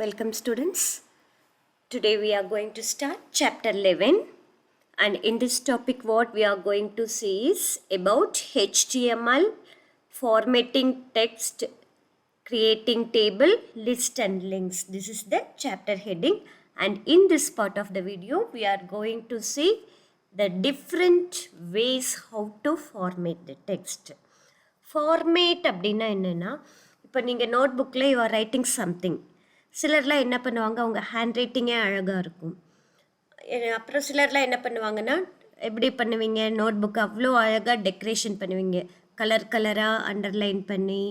Welcome students. Today we are going to start chapter 11 and in this topic what we are going to see is about HTML, formatting text, creating table, list and links. This is the chapter heading and in this part of the video we are going to see the different ways how to format the text. Format அப்படின்னா என்னென்னா இப்போ நீங்கள் நோட்புக்கில் you are writing something சிலர்லாம் என்ன பண்ணுவாங்க அவங்க hand ரைட்டிங்கே அழகாக இருக்கும். அப்புறம் சிலர்லாம் என்ன பண்ணுவாங்கன்னா எப்படி பண்ணுவீங்க நோட் புக் அவ்வளோ அழகாக டெக்கரேஷன் பண்ணுவீங்க, கலர் கலராக அண்டர்லைன் பண்ணி,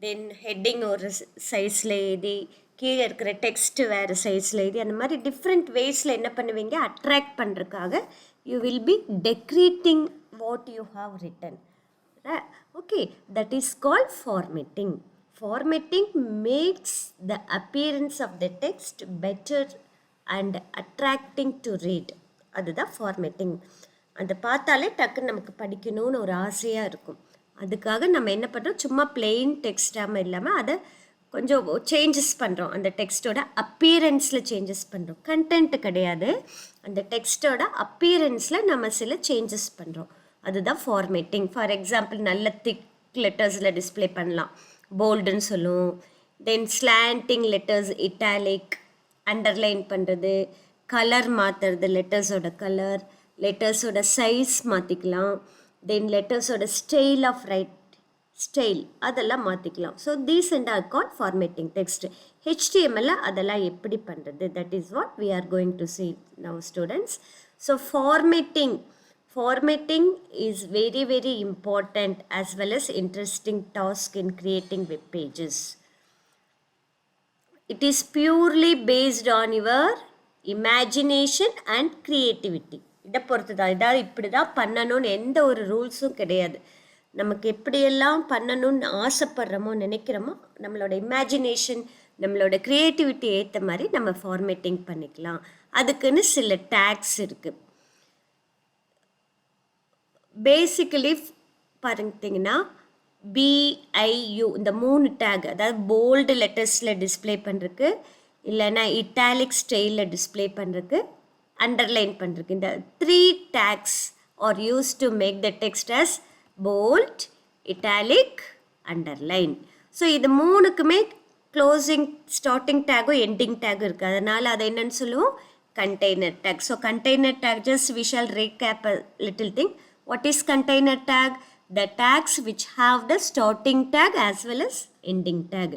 தென் ஹெட்டிங் ஒரு சைஸில் எழுதி, கீழே இருக்கிற டெக்ஸ்ட்டு வேறு சைஸில் எழுதி, அந்த மாதிரி டிஃப்ரெண்ட் வேஸில் என்ன பண்ணுவீங்க அட்ராக்ட் பண்ணுறதுக்காக you will be decorating what you have written. Okay, that is called formatting. Formatting makes the appearance of the text better and attracting to read. அதுதான் ஃபார்மேட்டிங். அதை பார்த்தாலே டக்குன்னு நமக்கு படிக்கணும்னு ஒரு ஆசையாக இருக்கும். அதுக்காக நம்ம என்ன பண்ணுறோம், சும்மா பிளெயின் டெக்ஸ்டாமல் இல்லாமல் அதை கொஞ்சம் சேஞ்சஸ் பண்ணுறோம். அந்த டெக்ஸ்ட்டோட அப்பியரன்ஸில் சேஞ்சஸ் பண்ணுறோம். கண்டென்ட் கிடையாது, அந்த டெக்ஸ்ட்டோட அப்பியரன்ஸில் நம்ம சில சேஞ்சஸ் பண்ணுறோம். அதுதான் ஃபார்மேட்டிங். ஃபார் எக்ஸாம்பிள் நல்ல திக் லெட்டர்ஸில் டிஸ்பிளே பண்ணலாம், போல்டுன்னு சொல்லுவோம். Then slanting letters, italic, underline பண்ணுறது, கலர் மாற்றுறது, லெட்டர்ஸோட கலர், லெட்டர்ஸோட சைஸ் மாற்றிக்கலாம், தென் லெட்டர்ஸோட ஸ்டைல் ஆஃப் ரைட் ஸ்டைல் அதெல்லாம் மாற்றிக்கலாம். So these and are called formatting text. ஹெச்டிஎம்எல்ல அதெல்லாம் எப்படி பண்ணுறது, that is what we are going to see now students. ஸோ Formatting is very very important as well as interesting task in creating web pages. It is purely based on your imagination and creativity. இதை பொறுத்து தான், இதாவது இப்படி தான் பண்ணணும்னு எந்த ஒரு ரூல்ஸும் கிடையாது. நமக்கு எப்படியெல்லாம் பண்ணணும்னு ஆசைப்படுறோமோ நினைக்கிறோமோ நம்மளோட இமேஜினேஷன் நம்மளோட க்ரியேட்டிவிட்டி ஏற்ற மாதிரி நம்ம ஃபார்மேட்டிங் பண்ணிக்கலாம். அதுக்குன்னு சில டேக்ஸ் இருக்குது. பேசிக்கலி பார்த்தீங்கன்னா BIU இந்த 3 டேக், அதாவது போல்டு லெட்டர்ஸில் டிஸ்பிளே பண்ணுறதுக்கு, இல்லைன்னா இட்டாலிக் ஸ்டைலில் டிஸ்பிளே பண்ணுறதுக்கு, அண்டர்லைன் பண்ணுறதுக்கு, இந்த 3 tags are use to make the text as bold, italic, underline. So இது 3க்குமே க்ளோசிங் ஸ்டார்டிங் டேகும் எண்டிங் டேகும் இருக்குது. அதனால் அதை என்னென்னு சொல்லுவோம், container tag. So container tag, just we shall recap a little thing. What is container tag? The tags which have the starting tag as well as ending tag.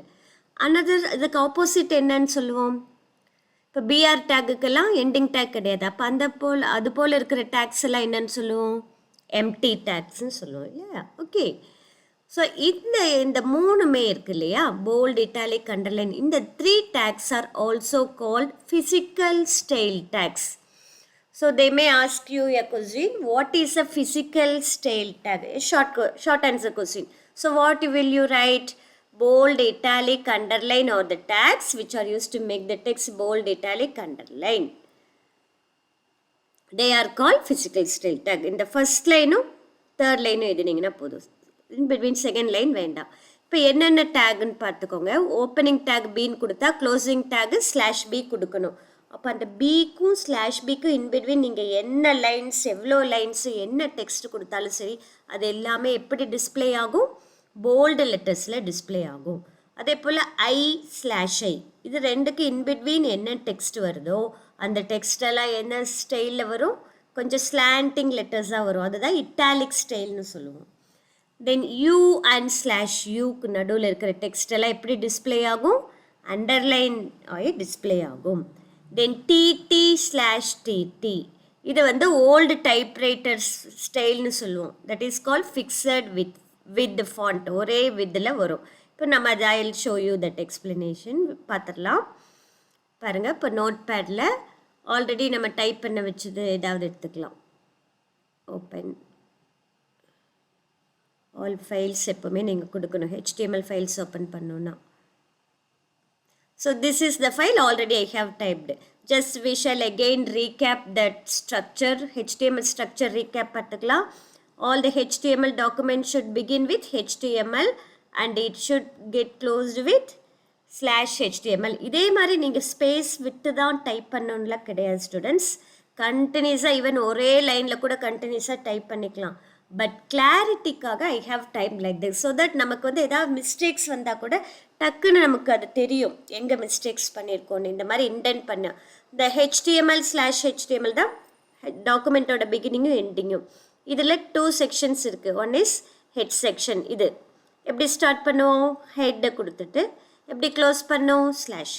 Another இதுக்கு opposite என்னன்னு சொல்லுவோம், இப்போ BR டேக்குக்கெல்லாம் எண்டிங் டேக் கிடையாது. அப்போ அது போல் இருக்கிற tax எல்லாம் என்னன்னு சொல்லுவோம், எம்டி டேக்ஸ்ன்னு சொல்லுவோம் இல்லையா. ஓகே, ஸோ இந்த 3மே இருக்கு இல்லையா, போல்ட், இட்டாலிக், அண்டர்லைன். இந்த 3 tags are also called physical style tags. So they may ask you a question, what is a physical style tag? A short answer question. So what will you write? Bold, italic, underline are the tags which are used to make the text bold, italic, underline. They are called physical style tag. In the first line third line எழுதினீங்கன்னா போதும், in between second line வேண்டாம். இப்போ என்னென்ன டேக்னு பார்த்துக்கோங்க. Opening take பின்னு கொடுத்தா closing take /B கொடுக்கணும். அப்போ அந்த பிக்கும் /Bக்கும் இன்பிட்வீன் நீங்கள் என்ன லைன்ஸ், எவ்வளோ லைன்ஸு, என்ன டெக்ஸ்ட் கொடுத்தாலும் சரி, அது எல்லாமே எப்படி டிஸ்பிளே ஆகும், போல்டு லெட்டர்ஸில் டிஸ்பிளே ஆகும். அதே போல் I/I இது ரெண்டுக்கு இன்பிட்வீன் என்ன டெக்ஸ்ட் வருதோ அந்த டெக்ஸ்டெல்லாம் என்ன ஸ்டைலில் வரும், கொஞ்சம் ஸ்லாண்டிங் லெட்டர்ஸாக வரும். அதுதான் இட்டாலிக் ஸ்டைல்னு சொல்லுவோம். தென் U and /Uக்கு நடுவில் இருக்கிற டெக்ஸ்டெல்லாம் எப்படி டிஸ்பிளே ஆகும், அண்டர்லைன் ஆகி டிஸ்பிளே ஆகும். தென் TT/TT இது ஓல்டு டைப்ரைட்டர் ஸ்டைல்னு சொல்லுவோம். That is called fixed width font, ஒரே வித்தில் வரும். இப்போ நம்ம I will show you that explanation பார்த்துடலாம். பாருங்கள், இப்போ நோட் பேடில் ஆல்ரெடி நம்ம டைப் பண்ண வச்சது ஏதாவது எடுத்துக்கலாம். ஓப்பன் ஆல் ஃபைல்ஸ் எப்போவுமே நீங்கள் கொடுக்கணும், HTML ஃபைல்ஸ் ஓப்பன் பண்ணணுன்னா. So this is the file already I have typed. Just we shall again recap that structure, HTML structure recap பார்த்துக்கலாம். All the HTML documents should begin with HTML and it should get closed with /HTML. இதே மாதிரி நீங்கள் space விட்டு தான் type பண்ணணும்லாம் கிடையாது students. கண்டினியூஸாக even ஒரே லைனில் கூட கண்டினியூஸாக டைப் பண்ணிக்கலாம். பட் கிளாரிட்டிக்காக I have time like this so that நமக்கு வந்து ஏதாவது மிஸ்டேக்ஸ் வந்தால் கூட டக்குன்னு நமக்கு அது தெரியும் எங்கே மிஸ்டேக்ஸ் பண்ணியிருக்கோன்னு. இந்த மாதிரி இன்டென்ட் பண்ண இந்த HTML/HTML தான் டாக்குமெண்ட்டோட பிகினிங்கும் எண்டிங்கும். இதில் 2 செக்ஷன்ஸ் இருக்குது. One is head section. இது எப்படி ஸ்டார்ட் பண்ணுவோம்? ஹெட்டை கொடுத்துட்டு எப்படி க்ளோஸ் பண்ணோம்?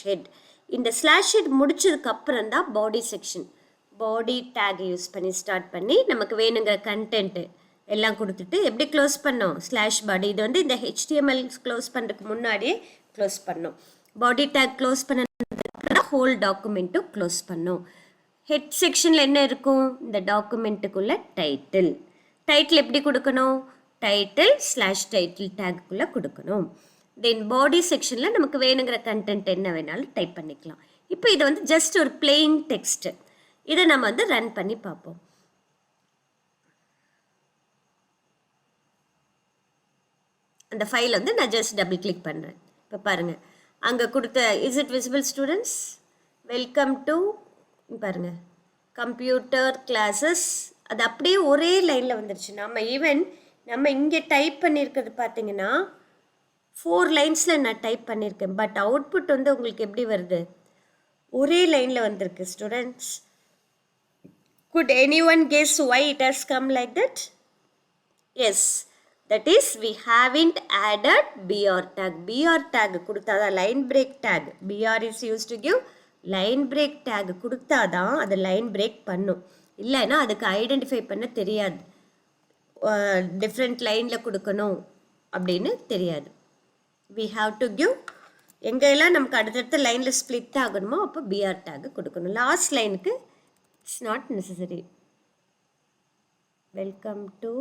/head. இந்த /head முடிச்சதுக்கப்புறம் தான் பாடி செக்ஷன். பாடி டேக் யூஸ் பண்ணி ஸ்டார்ட் பண்ணி நமக்கு வேணுங்கிற கண்டென்ட்டு எல்லாம் கொடுத்துட்டு எப்படி க்ளோஸ் பண்ணோம்? /body. இது வந்து இந்த HTML க்ளோஸ் பண்ணுறதுக்கு முன்னாடியே க்ளோஸ் பண்ணோம். பாடி டேக் க்ளோஸ் பண்ண ஹோல் டாக்குமெண்ட்டும் க்ளோஸ் பண்ணோம். ஹெட் செக்ஷனில் என்ன இருக்கும்? இந்த டாக்குமெண்ட்டுக்குள்ளே டைட்டில். டைட்டில் எப்படி கொடுக்கணும்? டைட்டில் /title டேக்குள்ளே கொடுக்கணும். தென் பாடி செக்ஷனில் நமக்கு வேணுங்கிற கண்டென்ட் என்ன வேணாலும் டைப் பண்ணிக்கலாம். இப்போ இது வந்து ஜஸ்ட் ஒரு பிளெயின் டெக்ஸ்ட்டு. இதை நம்ம வந்து ரன் பண்ணி பார்ப்போம். அந்த ஃபைல் வந்து நான் ஜஸ்ட் டபுள் கிளிக் பண்ணுறேன். இப்போ பாருங்கள் அங்கே கொடுத்த is it visible students? Welcome to பாருங்கள் கம்ப்யூட்டர் கிளாஸஸ். அது அப்படியே ஒரே லைனில் வந்துருச்சு. நம்ம இங்கே டைப் பண்ணியிருக்கிறது பார்த்தீங்கன்னா 4 லைன்ஸில் நான் டைப் பண்ணியிருக்கேன். பட் அவுட்புட் வந்து உங்களுக்கு எப்படி வருது? ஒரே லைனில் வந்திருக்கு students. Could anyone guess why it has come like that? Yes, that is we haven't added BR tag. BR tag கொடுத்தாதான் line break tag. BR is used to give line break tag. கொடுத்தாதான் அது line break பண்ணும். இல்லைன்னா அதுக்கு identify பண்ண தெரியாது. Different லைனில் கொடுக்கணும் அப்படின்னு தெரியாது. We have to give எங்கெல்லாம் நமக்கு அடுத்தடுத்த லைனில் ஸ்ப்ளிட் ஆகணுமோ அப்போ BR tag கொடுக்கணும். லாஸ்ட் லைனுக்கு it's not necessary. Welcome to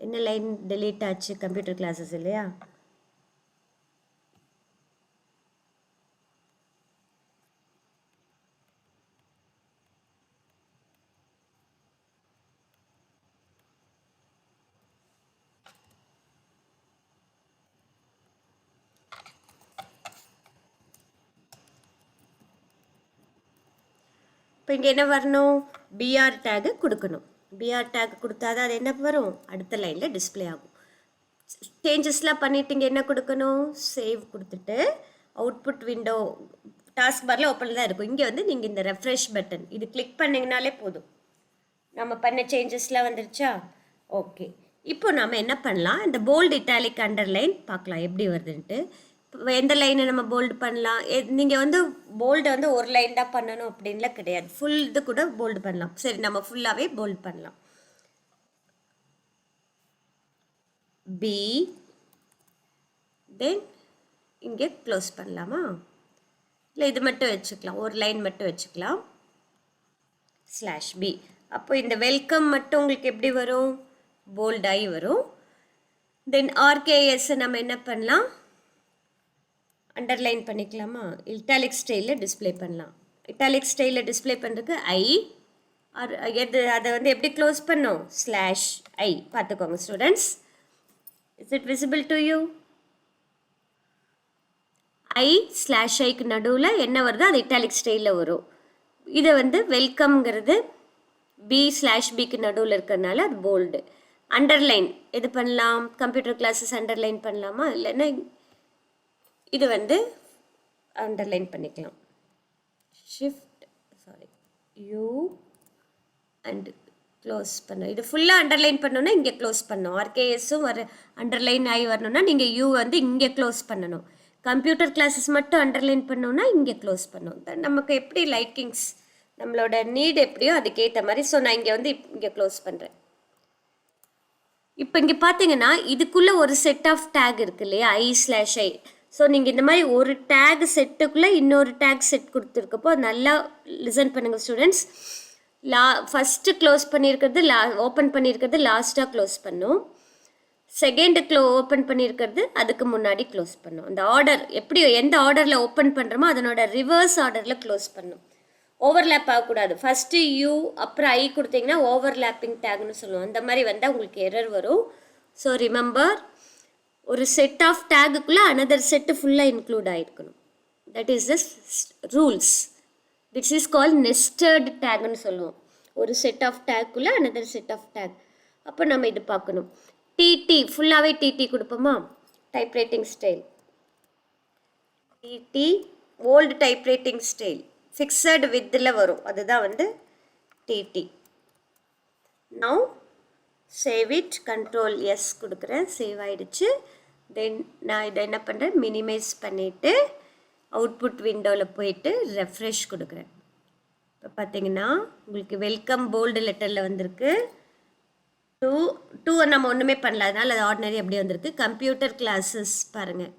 என்ன லைன் டெலீட் ஆச்சு? கம்ப்யூட்டர் கிளாஸஸ் இல்லையா? இப்போ இங்கே என்ன வரணும்? BR டேகு கொடுக்கணும். BR டேக் கொடுத்தா தான் அது என்ன வரும்? அடுத்த லைனில் டிஸ்பிளே ஆகும். சேஞ்சஸ்லாம் பண்ணிவிட்டு இங்கே என்ன கொடுக்கணும்? சேவ் கொடுத்துட்டு அவுட்புட் விண்டோ டாஸ்க் பாரில் ஓப்பனில் தான் இருக்கும். இங்கே வந்து நீங்கள் இந்த ரெஃப்ரெஷ் பட்டன் இது கிளிக் பண்ணிங்கனாலே போதும். நம்ம பண்ண சேஞ்சஸ்லாம் வந்துருச்சா? ஓகே. இப்போ நம்ம என்ன பண்ணலாம்? இந்த போல்டு இட்டாலிக் அண்டர்லைன் பார்க்கலாம் எப்படி வருதுன்ட்டு. எந்த லைனை நம்ம போல்டு பண்ணலாம்? நீங்கள் வந்து போல்டை வந்து ஒரு லைன் தான் பண்ணணும் அப்படின்லாம் கிடையாது. ஃபுல் இது கூட போல்டு பண்ணலாம். சரி, நம்ம ஃபுல்லாகவே போல்டு பண்ணலாம். பி தென் இங்கே க்ளோஸ் பண்ணலாமா? இல்லை இது மட்டும் வச்சுக்கலாம், ஒரு லைன் மட்டும் வச்சுக்கலாம். /b. அப்போ இந்த வெல்கம் மட்டும் உங்களுக்கு எப்படி வரும்? போல்டாகி வரும். தென் RKS நம்ம என்ன பண்ணலாம்? அண்டர்லைன் பண்ணிக்கலாமா? இட்டாலிக் ஸ்டைலில் டிஸ்பிளே பண்ணலாம். இட்டாலிக் ஸ்டைலில் டிஸ்பிளே பண்ணுறதுக்கு அதை வந்து எப்படி க்ளோஸ் பண்ணோம்? /i. பார்த்துக்கோங்க students. Is it visible to you? /iக்கு நடுவில் என்ன வருதோ அது இட்டாலிக் ஸ்டைலில் வரும். இதை வந்து வெல்கம்ங்கிறது B/Bக்கு நடுவில் இருக்கிறதுனால அது போல்டு. அண்டர்லைன் எது பண்ணலாம்? கம்ப்யூட்டர் கிளாஸஸ் அண்டர்லைன் பண்ணலாமா? இல்லைன்னா இது வந்து அண்டர்லைன் பண்ணிக்கலாம். U அண்ட் க்ளோஸ் பண்ணோம். இது ஃபுல்லாக அண்டர்லைன் பண்ணோன்னா இங்கே க்ளோஸ் பண்ணோம். RKSும் அண்டர்லைன் ஆகி வரணும்னா நீங்கள் U வந்து இங்கே க்ளோஸ் பண்ணணும். கம்ப்யூட்டர் கிளாஸஸ் மட்டும் அண்டர்லைன் பண்ணோன்னா இங்கே க்ளோஸ் பண்ணோம். நமக்கு எப்படி லைக்கிங்ஸ் நம்மளோட நீட் எப்படியோ அதுக்கேற்ற மாதிரி. ஸோ நான் இங்கே வந்து இங்கே க்ளோஸ் பண்ணுறேன். இப்போ இங்கே பார்த்தீங்கன்னா இதுக்குள்ளே ஒரு செட் ஆஃப் டேக் இருக்கு இல்லையா? I/I. ஸோ நீங்கள் இந்த மாதிரி ஒரு டேக் செட்டுக்குள்ளே இன்னொரு டேக் செட் கொடுத்துருக்கப்போ நல்லா லிசன் பண்ணுங்கள் ஸ்டூடெண்ட்ஸ். ஃபஸ்ட்டு க்ளோஸ் பண்ணியிருக்கிறது ஓப்பன் பண்ணியிருக்கிறது லாஸ்ட்டாக க்ளோஸ் பண்ணும். செகண்டு ஓப்பன் பண்ணியிருக்கிறது அதுக்கு முன்னாடி க்ளோஸ் பண்ணும். அந்த ஆர்டர் எப்படி எந்த ஆர்டரில் ஓப்பன் பண்ணுறோமோ அதனோட ரிவர்ஸ் ஆர்டரில் க்ளோஸ் பண்ணும். ஓவர்லேப் ஆகக்கூடாது. ஃபஸ்ட்டு U அப்புறம் I கொடுத்தீங்கன்னா ஓவர்லேப்பிங் டேக்னு சொல்லுவோம். அந்த மாதிரி வந்தால் உங்களுக்கு எரர் வரும். ஸோ ரிமெம்பர் ஒரு செட் ஆஃப் டேகுக்குள்ளே அனதர் செட்டு ஃபுல்லாக இன்க்ளூட் ஆகிருக்கணும். That is the rules. This is call nested டேக்னு சொல்லுவோம். ஒரு செட் ஆஃப் டேக்குள்ளே அனதர் செட் ஆஃப் டேக். அப்போ நம்ம இது பார்க்கணும். டிடி ஃபுல்லாகவே டிடி கொடுப்போமா? Typewriting style TT old typewriting style fixed வித்தில் வரும், அதுதான் வந்து TT. Now save it, control S கொடுக்குறேன், சேவ் ஆகிடுச்சு. தென் நான் இதை என்ன பண்ணுறேன், மினிமைஸ் பண்ணிவிட்டு அவுட்புட் விண்டோவில் போயிட்டு ரெஃப்ரெஷ் கொடுக்குறேன். இப்போ பார்த்தீங்கன்னா உங்களுக்கு வெல்கம் போல்டு லெட்டரில் வந்திருக்கு. டூ நம்ம ஒன்றுமே பண்ணல, அதனால் அது ஆர்டினரி அப்படியே வந்திருக்கு. கம்ப்யூட்டர் கிளாஸஸ் பாருங்கள்,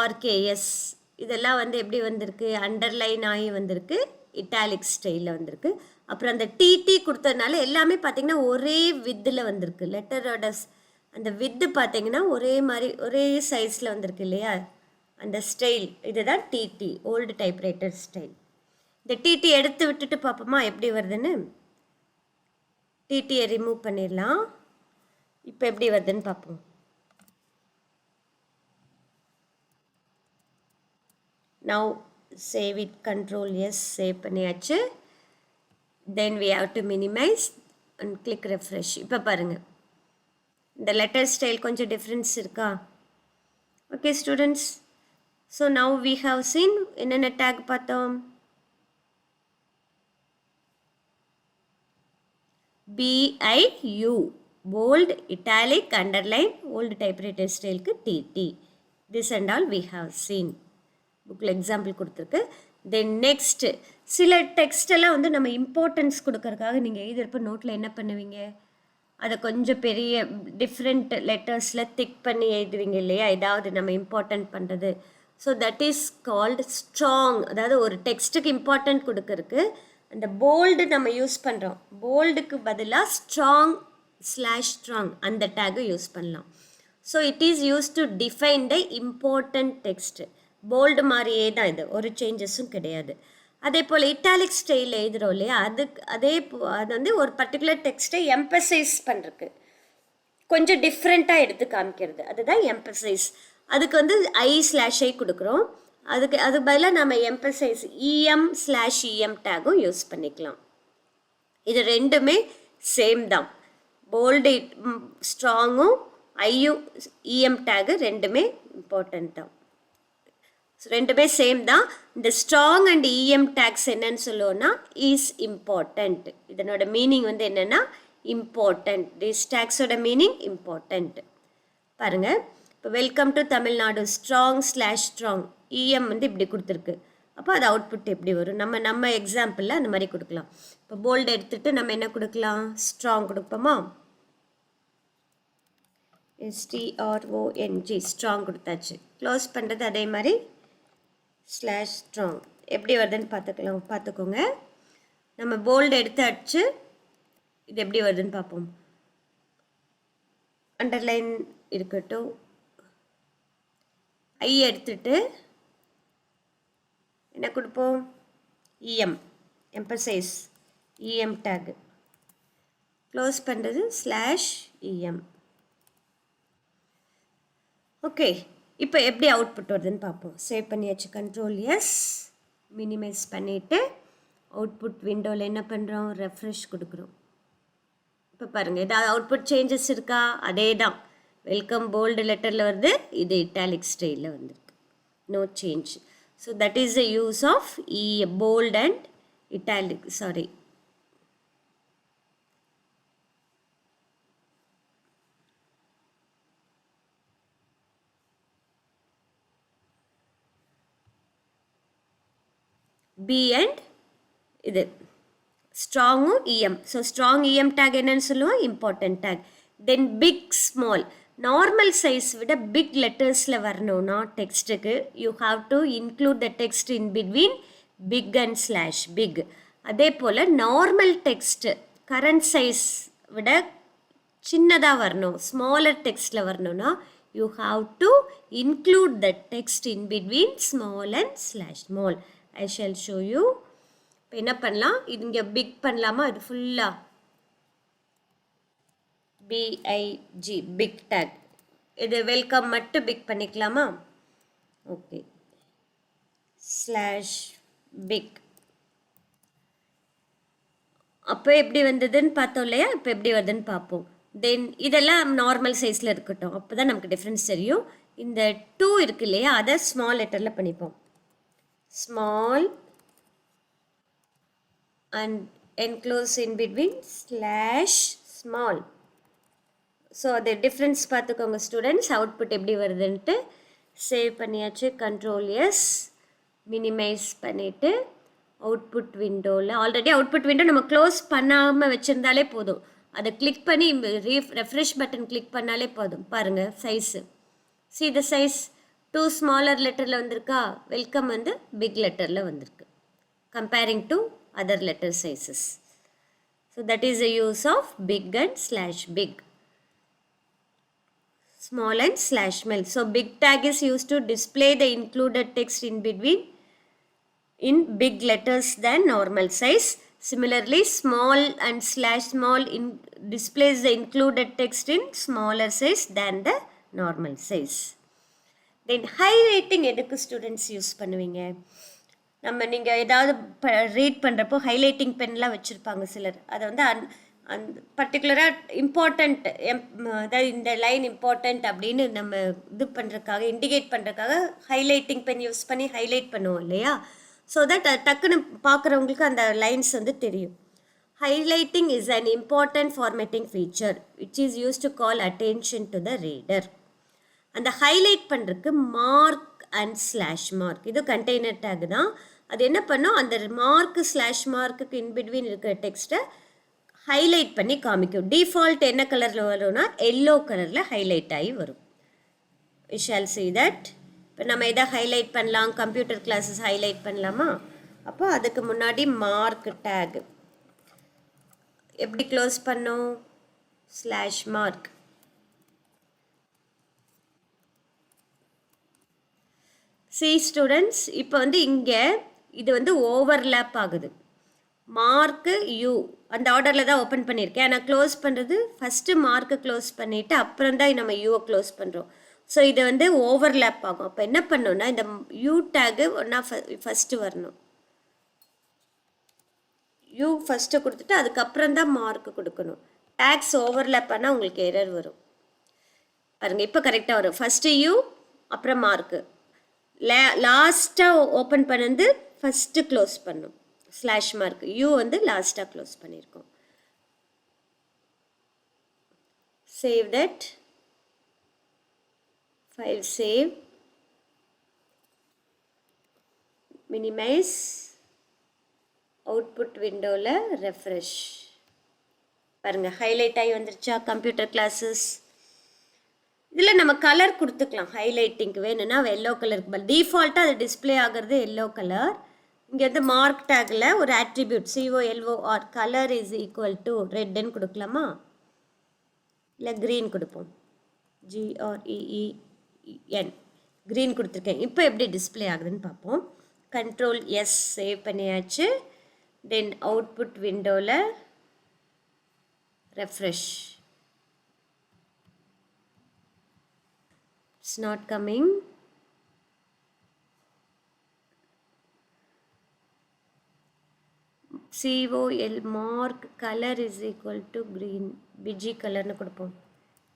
ஆர்கேஎஸ் இதெல்லாம் வந்து எப்படி வந்திருக்கு, அண்டர்லைன் ஆகி வந்திருக்கு, இட்டாலிக் ஸ்டைலில் வந்திருக்கு. அப்புறம் அந்த டிடி கொடுத்ததுனால எல்லாமே பார்த்தீங்கன்னா ஒரே வித்தில் வந்திருக்கு. லெட்டரோட அந்த வித்து பார்த்தீங்கன்னா ஒரே மாதிரி ஒரே சைஸில் வந்திருக்கு இல்லையா, அந்த ஸ்டைல். இதுதான் டிடி, ஓல்டு டைப்ரைட்டர் ஸ்டைல். இந்த டிடி எடுத்து விட்டுட்டு பார்ப்போமா எப்படி வருதுன்னு. டிடியை ரிமூவ் பண்ணிடலாம். இப்போ எப்படி வருதுன்னு பார்ப்போம். Now save it, control S, save பண்ணியாச்சு. Then we have to minimize and click refresh. இப்போ பாருங்கள் இந்த லெட்டர் ஸ்டைல் கொஞ்சம் டிஃப்ரென்ஸ் இருக்கா? Okay students, so now we have seen என்னென்ன டேக் பார்த்தோம். BIU bold, italic, underline, old typewriter ஸ்டைலுக்கு TT. This and all we have seen. புக்கில் example கொடுத்துருக்கு. தென் நெக்ஸ்ட்டு சில டெக்ஸ்டெல்லாம் வந்து நம்ம இம்பார்ட்டன்ஸ் கொடுக்கறதுக்காக நீங்கள் எழுதியிருப்ப நோட்டில் என்ன பண்ணுவீங்க, அதை கொஞ்சம் பெரிய டிஃப்ரெண்ட் லெட்டர்ஸில் திக் பண்ணி எழுதுவீங்க இல்லையா, ஏதாவது நம்ம இம்பார்ட்டன்ட் பண்ணுறது. So that is called strong. அதாவது ஒரு டெக்ஸ்ட்டுக்கு இம்பார்ட்டன்ட் கொடுக்கறதுக்கு அந்த போல்டு நம்ம யூஸ் பண்ணுறோம். போல்டுக்கு பதிலாக ஸ்ட்ராங் அந்த டேகை யூஸ் பண்ணலாம். So it is use to define the important text. Bold மாதிரியே தான் இது, ஒரு சேஞ்சஸும் கிடையாது. அதே போல் இட்டாலிக் ஸ்டைலில் எழுதுகிறோம் இல்லையா, அது வந்து ஒரு பர்டிகுலர் டெக்ஸ்ட்டை எம்பசைஸ் பண்ணுறதுக்கு கொஞ்சம் டிஃப்ரெண்ட்டாக எடுத்து காமிக்கிறது, அதுதான் எம்பசைஸ். அதுக்கு வந்து I/I கொடுக்குறோம். அதுக்கு பதிலாக நம்ம எம்பசைஸ் EM/EM டேகும் யூஸ் பண்ணிக்கலாம். இது ரெண்டுமே சேம் தான். போல்டு ஸ்ட்ராங்கும் ஐயும் EM டேகு ரெண்டுமே இம்பார்ட்டன்ட் தான். ரெண்டுமே சேம் தான். இந்த ஸ்ட்ராங் அண்ட் EM டேக்ஸ் என்னன்னு சொல்லுவோம்னா இஸ் இம்பார்ட்டண்ட். இதனோட மீனிங் வந்து என்னென்னா இம்பார்ட்டண்ட். திஸ் டேக்ஸோட மீனிங் இம்பார்ட்டண்ட். பாருங்கள், இப்போ welcome to Tamil Nadu strong EM வந்து இப்படி கொடுத்துருக்கு. அப்போ அது அவுட்புட் எப்படி வரும், நம்ம எக்ஸாம்பிளில் அந்த மாதிரி கொடுக்கலாம். இப்போ போல்டு எடுத்துகிட்டு நம்ம என்ன கொடுக்கலாம், ஸ்ட்ராங் கொடுப்போமா, STRONG ஸ்ட்ராங் கொடுத்தாச்சு. க்ளோஸ் பண்ணுறது அதே மாதிரி /strong எப்படி வருதுன்னு பார்த்துக்கோங்க. நம்ம போல்டு எடுத்து அடிச்சு இது எப்படி வருதுன்னு பார்ப்போம். அண்டர்லைன் இருக்கட்டும். ஐ எடுத்துட்டு என்ன கொடுப்போம், EM emphasise EM take. Close பண்ணுறது /EM. ஓகே, இப்போ எப்படி அவுட்புட் வருதுன்னு பார்ப்போம். சேவ் பண்ணியாச்சு, கண்ட்ரோல் எஸ், மினிமைஸ் பண்ணிவிட்டு அவுட்புட் விண்டோவில் என்ன பண்ணுறோம், ரெஃப்ரெஷ் கொடுக்குறோம். இப்போ பாருங்கள், ஏதாவது அவுட்புட் சேஞ்சஸ் இருக்கா? அதே தான். வெல்கம் போல்டு லெட்டரில் வருது, இது இட்டாலிக் ஸ்டைலில் வந்துருக்கு. No change. So that is the use of bold and italic, sorry B and இது ஸ்ட்ராங்கும் EM. So strong EM tag என்னன்னு சொல்லுவோம், important tag. Then big small, normal size விட பிக் லெட்டர்ஸில் வரணும்னா டெக்ஸ்ட்டுக்கு you have to include the text in between big and /big. அதே போல் நார்மல் டெக்ஸ்ட்டு கரண்ட் சைஸ் விட சின்னதாக வரணும், ஸ்மாலர் டெக்ஸ்ட்டில் வரணும்னா you have to include the text in between small and /small. I shall show you. இப்போ என்ன பண்ணலாம், இது இங்கே பிக் பண்ணலாமா, இது ஃபுல்லாக BIG பிக் டேக் இது வெல்கம் மட்டும் பிக் பண்ணிக்கலாமா? Okay, slash big. அப்போ எப்படி வந்ததுன்னு பார்த்தோம் இல்லையா? இப்போ எப்படி வருதுன்னு பார்ப்போம். தென் இதெல்லாம் நார்மல் சைஸில் இருக்கட்டும், அப்போ தான் நமக்கு டிஃப்ரென்ஸ் தெரியும். இந்த 2 இருக்கு இல்லையா, அதை ஸ்மால் லெட்டரில் பண்ணிப்போம். Small and enclose in between slash small. So அது டிஃப்ரென்ஸ் பார்த்துக்கோங்க ஸ்டூடெண்ட்ஸ். அவுட்புட் எப்படி வருதுன்ட்டு சேவ் பண்ணியாச்சு. கண்ட்ரோல் எஸ், மினிமைஸ் பண்ணிவிட்டு அவுட்புட் விண்டோவில் ஆல்ரெடி அவுட்புட் விண்டோ நம்ம க்ளோஸ் பண்ணாமல் வச்சுருந்தாலே போதும். அதை கிளிக் பண்ணி ரெஃப்ரெஷ் பட்டன் கிளிக் பண்ணாலே போதும். பாருங்கள் size, see the size 2 smaller லெட்டரில் வந்திருக்கா, வெல்கம் வந்து பிக் லெட்டரில் வந்திருக்கு comparing to other letter sizes. So that is the use of big and slash big. Small and slash small. So big tag is used to display the included text in between in big letters than normal size. Similarly, small and slash small displays the included text in smaller size than the normal size. Then highlighting எதுக்கு students use பண்ணுவீங்க? நம்ம நீங்கள் ஏதாவது read பண்ணுறப்போ highlighting பென்லாம் வச்சுருப்பாங்க சிலர். அதை வந்து அந்த பர்டிகுலராக இம்பார்ட்டண்ட் அதாவது இந்த லைன் இம்பார்ட்டண்ட் அப்படின்னு நம்ம இது பண்ணுறதுக்காக இண்டிகேட் பண்ணுறதுக்காக ஹைலைட்டிங் பென் யூஸ் பண்ணி ஹைலைட் பண்ணுவோம் இல்லையா? ஸோ தட் டக்குன்னு பார்க்குறவங்களுக்கு அந்த லைன்ஸ் வந்து தெரியும். Highlighting is an important formatting feature which is use to call attention to the reader. அந்த ஹைலைட் பண்ணுறதுக்கு மார்க் அண்ட் ஸ்லாஷ் மார்க், இது கண்டெய்னர் டேக் தான். அது என்ன பண்ணோம், அந்த மார்க்கு ஸ்லாஷ் மார்க்குக்கு இன்பிட்வீன் இருக்கிற டெக்ஸ்ட்டை ஹைலைட் பண்ணி காமிக்கும். டிஃபால்ட் என்ன கலரில் வரும்னா எல்லோ கலரில் ஹைலைட் ஆகி வரும். we shall see that. இப்போ நம்ம எதை ஹைலைட் பண்ணலாம், கம்ப்யூட்டர் கிளாஸஸ் ஹைலைட் பண்ணலாமா? அப்போ அதுக்கு முன்னாடி மார்க் டேக் எப்படி க்ளோஸ் பண்ணோம், ஸ்லாஷ் மார்க். சி ஸ்டூடெண்ட்ஸ், இப்போ வந்து இங்கே இது வந்து ஓவர்லேப் ஆகுது. மார்க்கு யூ அந்த ஆர்டரில் தான் ஓப்பன் பண்ணியிருக்கேன். நான் க்ளோஸ் பண்ணுறது ஃபஸ்ட்டு மார்க்கை க்ளோஸ் பண்ணிவிட்டு அப்புறம் தான் நம்ம யூவை க்ளோஸ் பண்ணுறோம். ஸோ இது வந்து ஓவர்லேப் ஆகும். அப்போ என்ன பண்ணோன்னா இந்த யூ டேகு ஒன்றா ஃபஸ்ட்டு வரணும். யூ ஃபஸ்ட்டு கொடுத்துட்டு அதுக்கப்புறம் தான் மார்க்கு கொடுக்கணும். டேக்ஸ் ஓவர்லேப் பண்ணால் உங்களுக்கு எரர் வரும். பாருங்கள் இப்போ கரெக்டாக வரும். ஃபஸ்ட்டு யூ அப்புறம் மார்க்கு, லாஸ்ட்டாக ஓப்பன் பண்ணது ஃபஸ்ட்டு க்ளோஸ் பண்ணும். ஸ்லாஷ் மார்க் யூ வந்து லாஸ்ட்டாக க்ளோஸ் பண்ணியிருக்கோம். Save that file, save, minimize, output விண்டோவில் ரெஃப்ரெஷ். பாருங்கள் ஹைலைட் ஆகி வந்துருச்சா கம்ப்யூட்டர் கிளாஸஸ். இதில் நம்ம கலர் கொடுத்துக்கலாம். ஹைலைட்டிங்க்கு வேணும்னா எல்லோ கலருக்கு டிஃபால்ட்டாக அது டிஸ்பிளே ஆகிறது எல்லோ கலர். இங்கே வந்து மார்க் டேக்கில் ஒரு attribute COLOR colour is equal to ரெட்டுன்னு கொடுக்கலாமா, இல்லை க்ரீன் கொடுப்போம். GREEN க்ரீன் கொடுத்துருக்கேன். இப்போ எப்படி டிஸ்பிளே ஆகுதுன்னு பார்ப்போம். கண்ட்ரோல் எஸ், சேவ் பண்ணியாச்சு. தென் அவுட்புட் விண்டோவில் refresh. It's not coming. COL mark colour is equal to green, BG கலர்னு கொடுப்போம்.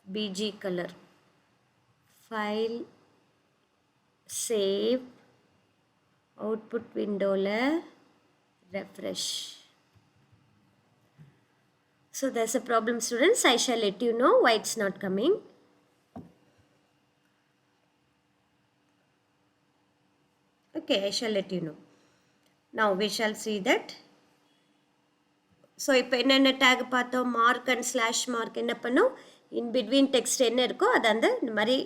BG colour. File, save, output விண்டோவில் refresh. So there's a problem students. I shall let you know why it's not coming. Okay, I shall let you know. Now we shall see that. So இப்போ என்னென்ன take பார்த்தோம், mark and slash mark என்ன பண்ணோம், in between text என்ன இருக்கோ அதை அந்த இந்த மாதிரி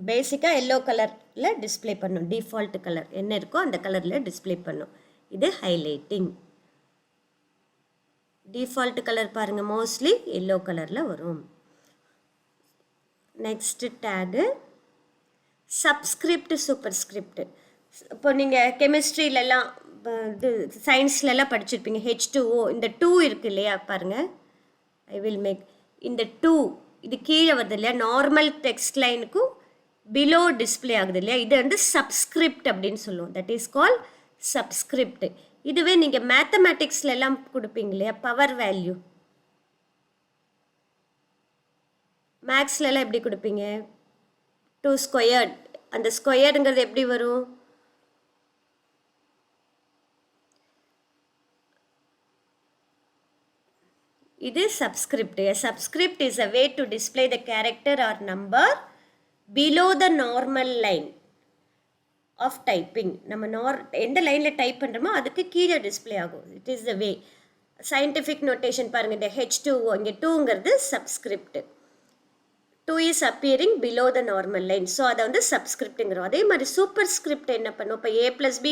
பேசிக்காக எல்லோ கலரில் டிஸ்பிளே பண்ணும். டிஃபால்ட் கலர் என்ன இருக்கோ அந்த கலரில் டிஸ்பிளே பண்ணும். இது ஹைலைட்டிங். டிஃபால்ட் கலர் பாருங்கள் மோஸ்ட்லி எல்லோ கலரில் வரும். Next tag subscript, superscript. இப்போ நீங்கள் கெமிஸ்ட்ரியிலலாம் இது சயின்ஸ்லலாம் படிச்சிருப்பீங்க. H2O இந்த 2 இருக்குது இல்லையா, பாருங்கள் ஐ வில் மேக் இந்த 2 இது கீழே வருது இல்லையா, நார்மல் டெக்ஸ்ட் லைனுக்கும் பிலோ டிஸ்பிளே ஆகுது இல்லையா, இது வந்து சப்ஸ்கிரிப்ட் அப்படின்னு சொல்லுவோம். That is call subscript. இதுவே நீங்கள் மேத்தமேட்டிக்ஸ்ல எல்லாம் கொடுப்பீங்க இல்லையா, பவர் வேல்யூ, மேக்ஸ்லலாம் எப்படி கொடுப்பீங்க, 2 ஸ்கொயர்ட், அந்த ஸ்கொயர்டுங்கிறது எப்படி வரும், இது subscript. A subscript is a way to display the character or number below the normal line of typing. நம்ம எந்த லைனில் டைப் பண்ணுறோமோ அதுக்கு கீழே டிஸ்பிளே ஆகும். It is the way. Scientific notation பாருங்கள், இந்த H2O, இங்கே 2ங்கிறது subscript. 2 is appearing below the normal line. So அதை வந்து சப்ஸ்கிரிப்டுங்கிறோம். அதே மாதிரி சூப்பர் ஸ்கிரிப்ட் என்ன பண்ணும், இப்போ A+B²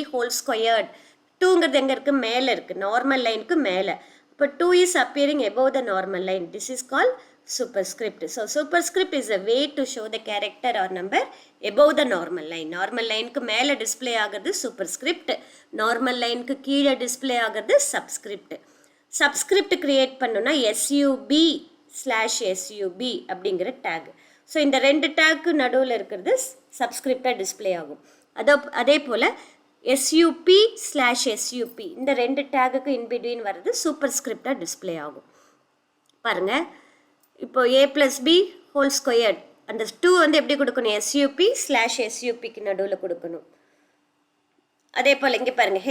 2ங்கிறது எங்கே இருக்குது, மேலே இருக்குது, நார்மல் லைனுக்கு மேலே. இப்போ 2 is appearing above the normal line. This is called superscript. So superscript is a way to show the character or number above the normal line. Normal lineக்கு மேலே டிஸ்பிளே ஆகிறது சூப்பர்ஸ்கிரிப்ட், நார்மல் லைனுக்கு கீழே டிஸ்பிளே ஆகிறது subscript. Subscript create பண்ணோன்னா SUB/SUB அப்படிங்கிற take. So இந்த 2 டேக்கு நடுவில் இருக்கிறது சப்ஸ்கிரிப்டாக டிஸ்பிளே ஆகும். அதே போல் SUP/SUP இந்த 2 டேகுக்கு இன்பிட்வீன் வர்றது சூப்பர் ஸ்கிரிப்டாக டிஸ்பிளே ஆகும். பாருங்கள், இப்போ A+B² அந்த 2 வந்து எப்படி கொடுக்கணும், SUP/SUPக்கு நடுவில் கொடுக்கணும். அதே போல் இங்கே பாருங்கள்,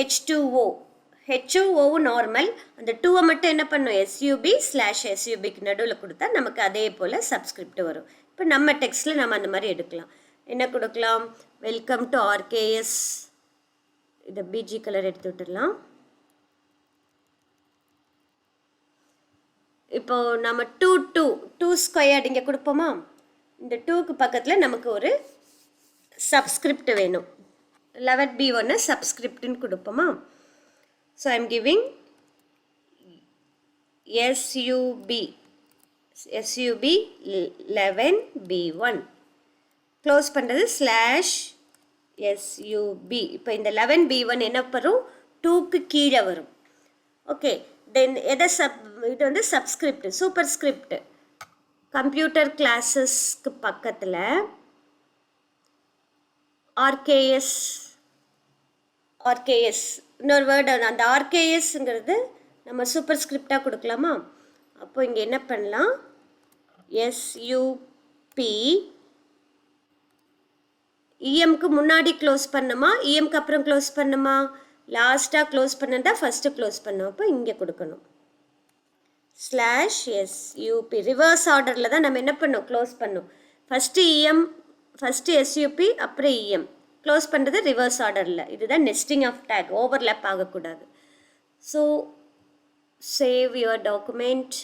H2O நார்மல், அந்த 2 மட்டும் என்ன பண்ணும், SUB/SUBக்கு நடுவில் கொடுத்தா நமக்கு அதே போல் சப்ஸ்கிரிப்ட் வரும். இப்போ நம்ம டெக்ஸ்ட்டில் நம்ம அந்த மாதிரி எடுக்கலாம். என்ன கொடுக்கலாம், வெல்கம் டு RKS, இதை பிஜி கலர் எடுத்து விட்டுடலாம். இப்போ நம்ம 2 ஸ்கொயர்ட் இங்கே கொடுப்போமா, இந்த 2க்கு பக்கத்தில் நமக்கு ஒரு சப்ஸ்கிரிப்ட் வேணும். 11B1 சப்ஸ்கிரிப்ட்னு கொடுப்போமா. So I am giving SUB 11B1 close பண்ணுறது /SUB. இப்போ இந்த 11B1 என்ன வரும், 2க்கு கீழே வரும். ஓகே, தென் இது வந்து சப்ஸ்கிரிப்ட், சூப்பர் ஸ்கிரிப்ட். கம்ப்யூட்டர் கிளாஸஸ்க்கு பக்கத்தில் RKS இன்னொரு வேர்டு, அந்த RKSங்கிறது நம்ம சூப்பர் ஸ்கிரிப்டாக கொடுக்கலாமா. அப்போ இங்கே என்ன பண்ணலாம், SUP EMக்கு முன்னாடி க்ளோஸ் பண்ணுமா, EMக்கு அப்புறம் க்ளோஸ் பண்ணுமா, லாஸ்ட்டாக க்ளோஸ் பண்ணதா ஃபஸ்ட்டு க்ளோஸ் பண்ணோம். அப்போ இங்கே கொடுக்கணும் /SUP. ரிவர்ஸ் ஆர்டரில் தான் நம்ம என்ன பண்ணோம், க்ளோஸ் பண்ணோம். ஃபஸ்ட்டு SUP அப்புறம் EM க்ளோஸ் பண்ணுறது ரிவர்ஸ் ஆர்டரில். இதுதான் நெஸ்டிங் ஆஃப் டேக், ஓவர்லேப் ஆகக்கூடாது. So save your document,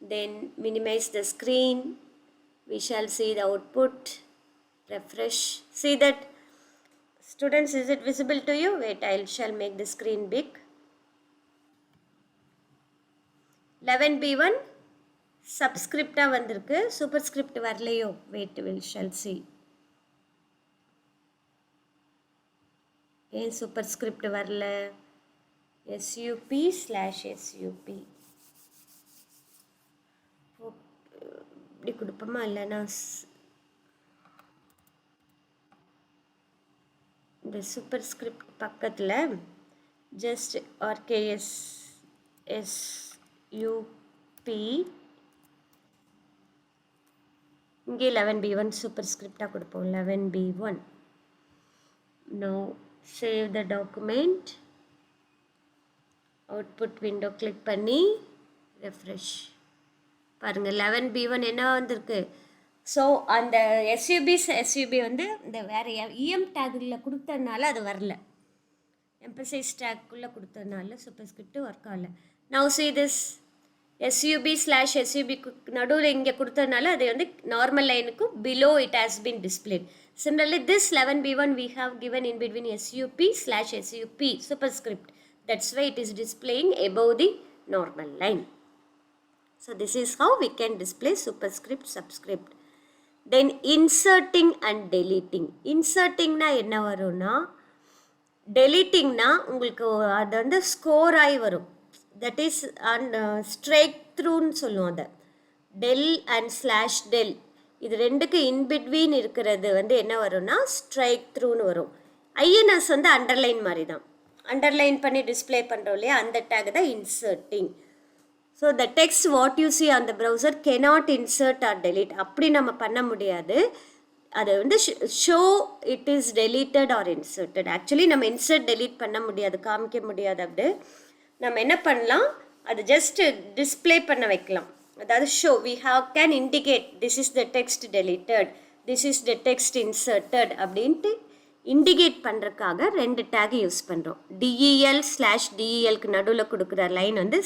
then minimize the screen. We shall see the output. Refresh. See that, students, is it visible to you? Wait, I shall make the screen big. 11B1 சப்ஸ்கிரிப்டா வந்திருக்கு, superscript வரலையோ. Wait, we shall see. ஏன் superscript வரல, SUP/SUP இப்படி கொடுப்போமா, இல்லைன்னா இந்த superscript பக்கத்தில் ஜஸ்ட் RKS SUP இங்கே 11B1 சூப்பர் ஸ்கிரிப்டாக கொடுப்போம். 11B1. Now save the document. Output window click பண்ணி refresh. பாருங்கள், 11B1 என்ன வந்திருக்கு. ஸோ அந்த SUB வந்து இந்த வேறு EM டேக்கில் கொடுத்ததுனால அது வரல, எம்பசைஸ் டேக்குள்ளே கொடுத்ததுனால சூப்பர் ஸ்கிரிப்ட் ஒர்க் ஆகல. நவ் see this SUB/SUB நடுவில் இங்கே கொடுத்ததுனால அது வந்து நார்மல் லைனுக்கு below it has been displayed. Similarly, this 11B1 we have given in between SUP/SUP superscript. That's why it is displaying above the normal line. So this is how we can display superscript, subscript. Then inserting and deleting. Insertingனா என்ன வரும்னா, deletingனா உங்களுக்கு அது வந்து score ஆகி வரும். That is strike த்ரூன்னு சொல்லுவோம். அதை del and slash del இது ரெண்டுக்கு in between இருக்கிறது வந்து என்ன வரும்னா strike throughனு வரும். INS வந்து அண்டர்லைன் மாதிரி தான், அண்டர்லைன் பண்ணி டிஸ்பிளே பண்ணுறோம் இல்லையா, அந்த டேக் தான் inserting. So the text what you see on the browser cannot insert or delete, அப்படி நம்ம பண்ண முடியாது. அதை வந்து show it is deleted or inserted. Actually நம்ம இன்சர்ட் டெலீட் பண்ண முடியாது, காமிக்க முடியாது. அப்படி நம்ம என்ன பண்ணலாம், அது ஜஸ்ட் டிஸ்பிளே பண்ண வைக்கலாம். அதாவது so we have can indicate this is the text deleted, this is the text inserted அப்படின்ட்டு இண்டிகேட் பண்ணுறதுக்காக ரெண்டு டேக் யூஸ் பண்ணுறோம். DEL / DELக்கு நடுவில் கொடுக்குற லைன் வந்து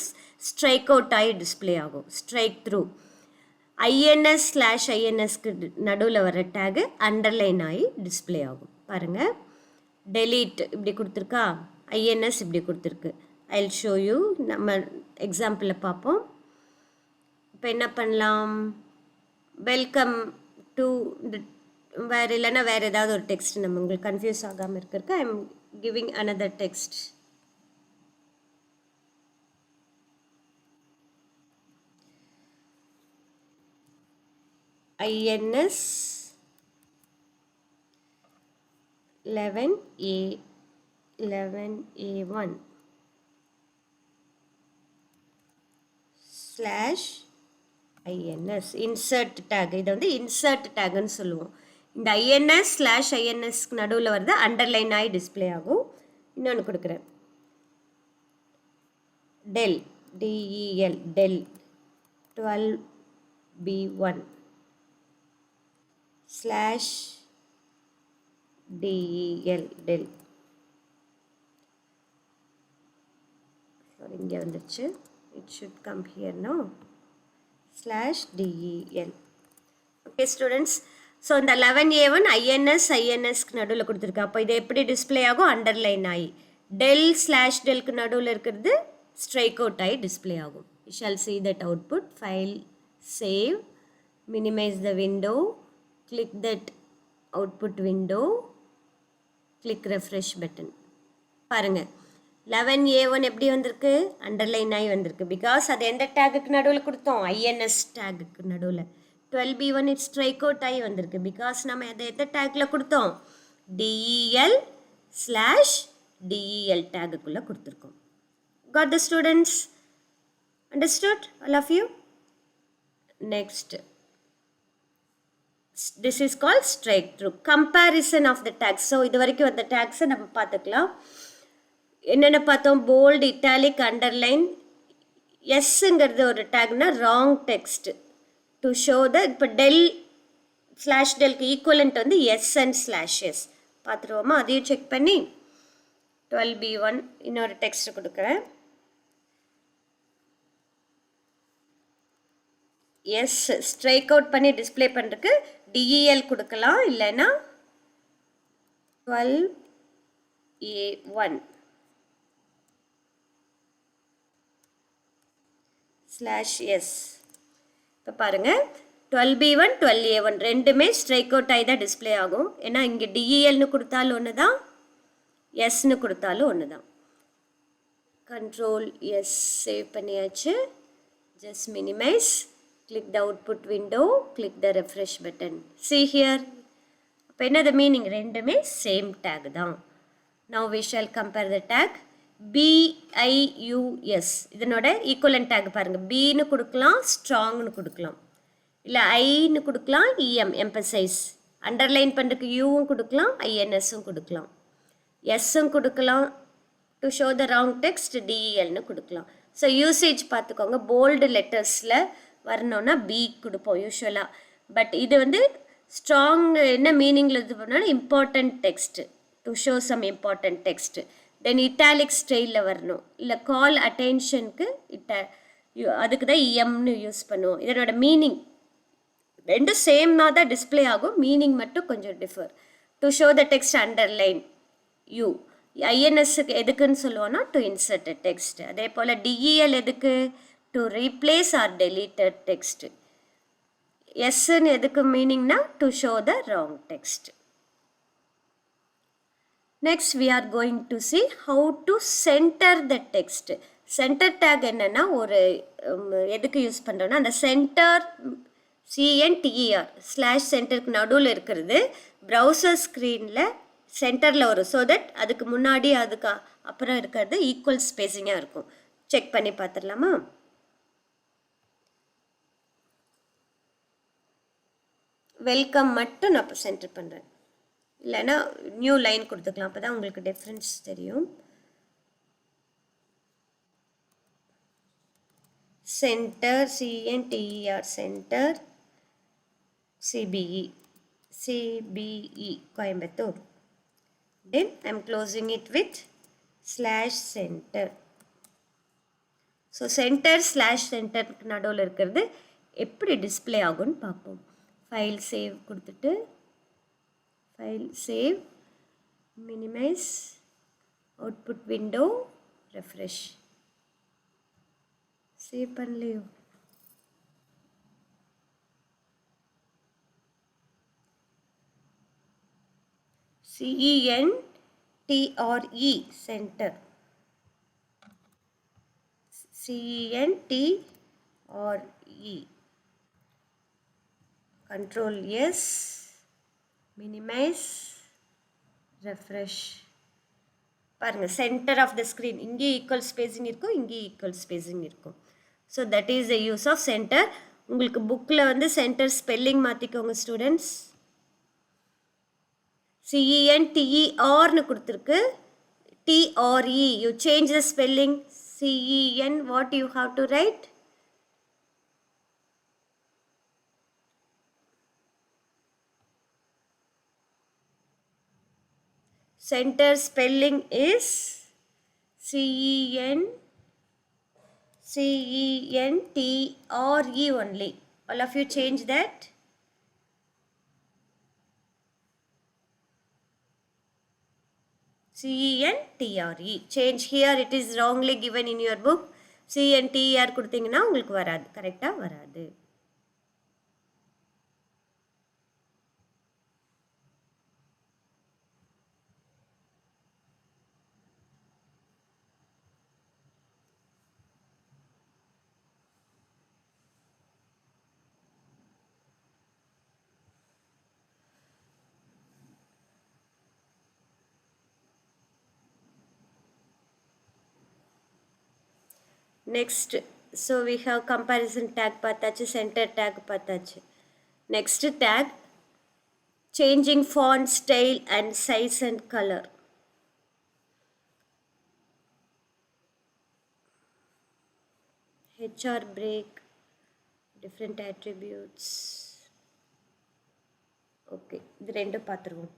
ஸ்ட்ரைக் அவுட் ஆகி டிஸ்பிளே ஆகும், ஸ்ட்ரைக் த்ரூ. INS / INSக்கு நடுவில் வர டேகு அண்டர்லைன் ஆகி டிஸ்பிளே ஆகும். பாருங்கள், டெலீட் இப்படி கொடுத்துருக்கா, INS இப்படி கொடுத்துருக்கு. ஐ வில் ஷோ யூ, நம்ம எக்ஸாம்பிளில் பார்ப்போம். இப்போ என்ன பண்ணலாம், வெல்கம் டு வேறு இல்லைன்னா வேறு ஏதாவது ஒரு டெக்ஸ்ட் நம்ம உங்களுக்கு கன்ஃபியூஸ் ஆகாமல் இருக்கிறதுக்கு ஐ am giving another text. INS 11A1 / INS insert take. இதை வந்து இன்சர்ட் டேக்னு சொல்லுவோம். இந்த INS / INSக்கு நடுவில் வருது அண்டர்லைன் ஆகி டிஸ்பிளே ஆகும். இன்னொன்று கொடுக்குறேன், del DEL del 12B1 / DEL del. Sorry, இங்கே வந்துருச்சு, it should come here now /DEL. okay students, so இந்த 11A1 INSக்கு நடுவில் கொடுத்துருக்கு. அப்போ இதை எப்படி டிஸ்பிளே ஆகும், அண்டர்லைன் ஆகி. del / delக்கு நடுவில் இருக்கிறது ஸ்ட்ரைக் அவுட் ஆகி டிஸ்பிளே ஆகும். you shall see that output. file, save, minimize the window, click that output window, click refresh button. பாருங்கள், 11A1 எப்படி வந்திருக்கு, அண்டர்லைன் ஆகி வந்திருக்கு. பிகாஸ் அது எந்த டேகுக்கு நடுவில் கொடுத்தோம், INS டேகுக்கு நடுவில். 12B1 இட் ஸ்ட்ரைக் அவுட் ஆகி வந்திருக்கு. பிகாஸ் நம்ம அதை எந்த டேக்கில் கொடுத்தோம், DEL / DEL டேகுக்குள்ளே கொடுத்துருக்கோம். Got the students? Understood all of you? Next, this is called strike through. Comparison of the tags. So இது வரைக்கும் அந்த டேக்ஸை நம்ம பார்த்துக்கலாம். என்னென்ன பார்த்தோம், போல்டு, இட்டாலிக், அண்டர்லைன். எஸ்ங்கிறது ஒரு டேக்னா wrong text to show the, இப்போ del / delக்கு ஈக்குவலண்ட் வந்து S and /S பார்த்துருவோமா, அதையும் செக் பண்ணி 12B1 இன்னொரு டெக்ஸ்ட் கொடுக்குறேன். எஸ் ஸ்ட்ரைக் அவுட் பண்ணி டிஸ்பிளே பண்ணுறதுக்கு DEL கொடுக்கலாம், இல்லைன்னா 12A1 /S. இப்போ பாருங்கள், 12B1 12A1 ரெண்டுமே ஸ்ட்ரைக் அவுட் ஆகி தான் டிஸ்பிளே ஆகும். ஏன்னா இங்கே DELனு கொடுத்தாலும் ஒன்று தான், எஸ்ன்னு கொடுத்தாலும் ஒன்று தான். கண்ட்ரோல் எஸ் சேவ் பண்ணியாச்சு. Just minimize, click the output window, click the refresh button. See here, அப்போ என்னது மீனிங், ரெண்டுமே சேம் டேக் தான். now we shall compare the tag. BIUS இதனோட ஈக்குவலன்ட் டேக் பாருங்கள், பின்னு கொடுக்கலாம், ஸ்ட்ராங்னு கொடுக்கலாம், இல்லை ஐன்னு கொடுக்கலாம், எம்பசைஸ், அண்டர்லைன் பண்ணுறதுக்கு யூவும் கொடுக்கலாம், INSும் கொடுக்கலாம், எஸ்ஸும் கொடுக்கலாம், to show the wrong text DELனு கொடுக்கலாம். ஸோ யூசேஜ் பார்த்துக்கோங்க, போல்டு லெட்டர்ஸில் வரணுன்னா B கொடுப்போம் யூஸ்வலாக. பட் இது வந்து ஸ்ட்ராங் என்ன மீனிங்கில் இது பண்ணாலும் important text, to show some important text. Then italic ஸ்டைலில் வரணும், இல்லை கால் அட்டென்ஷனுக்கு அதுக்கு தான் EMனு யூஸ் பண்ணுவோம். இதனோட மீனிங் ரெண்டும் சேமாக தான் டிஸ்பிளே ஆகும், மீனிங் மட்டும் கொஞ்சம் differ. To show the text underline U. INSக்கு எதுக்குன்னு சொல்லுவோன்னா டு இன்சர்ட் டெக்ஸ்ட். அதே போல் DEL எதுக்கு, to replace or deleted text. எஸ்ன்னு எதுக்கு மீனிங்னா to show the wrong text. Next we are going to see how to center the text. Centre take என்னென்னா ஒரு எதுக்கு யூஸ் பண்ணுறோன்னா அந்த சென்டர் CNTER ஸ்லாஷ் சென்டருக்கு நடுவில் இருக்கிறது ப்ரௌசர் ஸ்க்ரீனில் சென்டரில் வரும். ஸோ தட் அதுக்கு முன்னாடி அதுக்கு அப்புறம் இருக்கிறது ஈக்குவல் ஸ்பேஸிங்காக இருக்கும். செக் பண்ணி பார்த்துடலாமா? வெல்கம் மட்டும் நான் இப்போ சென்டர் பண்ணுறேன், இல்லைன்னா நியூ லைன் கொடுத்துக்கலாம், அப்போ தான் உங்களுக்கு டிஃப்ரென்ஸ் தெரியும். Centre CNTER centre CBE Coimbatore. Then I am closing it with slash center. So center slash center நடுவில் இருக்கிறது எப்படி டிஸ்பிளே ஆகும்னு பார்ப்போம். ஃபைல் சேவ் கொடுத்துட்டு file save, minimize, output window, refresh. Save பண்ணலையோ? CENTRE center. CENTRE. Control S, minimize, refresh. பாருங்க, center of the screen இங்கே equal spacing இருக்கும், இங்கே equal spacing இருக்கும். So that is the use of center. உங்களுக்கு புக்கில் வந்து center spelling மாற்றிக்கோங்க ஸ்டூடெண்ட்ஸ். CENTER னு கொடுத்துருக்கு, TRE. You change the spelling. CEN, what you have to write? Center spelling is CENTRE only. All of you change that. CENTRE. Change here, it is wrongly given in your book. CNTR கொடுத்தீங்கன்னா உங்களுக்கு வராது, கரெக்டாக வராது. Next, so we have comparison tag பார்த்தாச்சு, center tag பார்த்தாச்சு. Next tag, changing font style and size and color. HR break, different attributes. Okay, இது ரெண்டு பார்த்துருவோம்.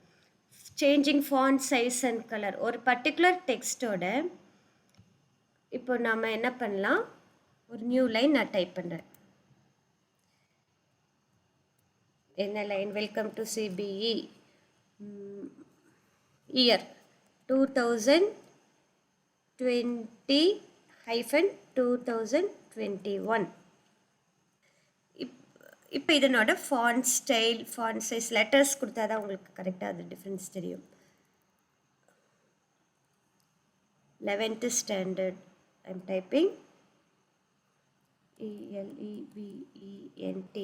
Changing font size and color. ஒரு particular textோட இப்போ நாம் என்ன பண்ணலாம், ஒரு நியூ லைன் நான் டைப் பண்ணுறேன். என்ன line? Welcome to CBE, year 2020-2021. இப்போ இதனோட font style, font size, letters கொடுத்தா தான் உங்களுக்கு கரெக்டாக அது டிஃப்ரென்ஸ் தெரியும். 11th standard. I'm typing ELEVENTH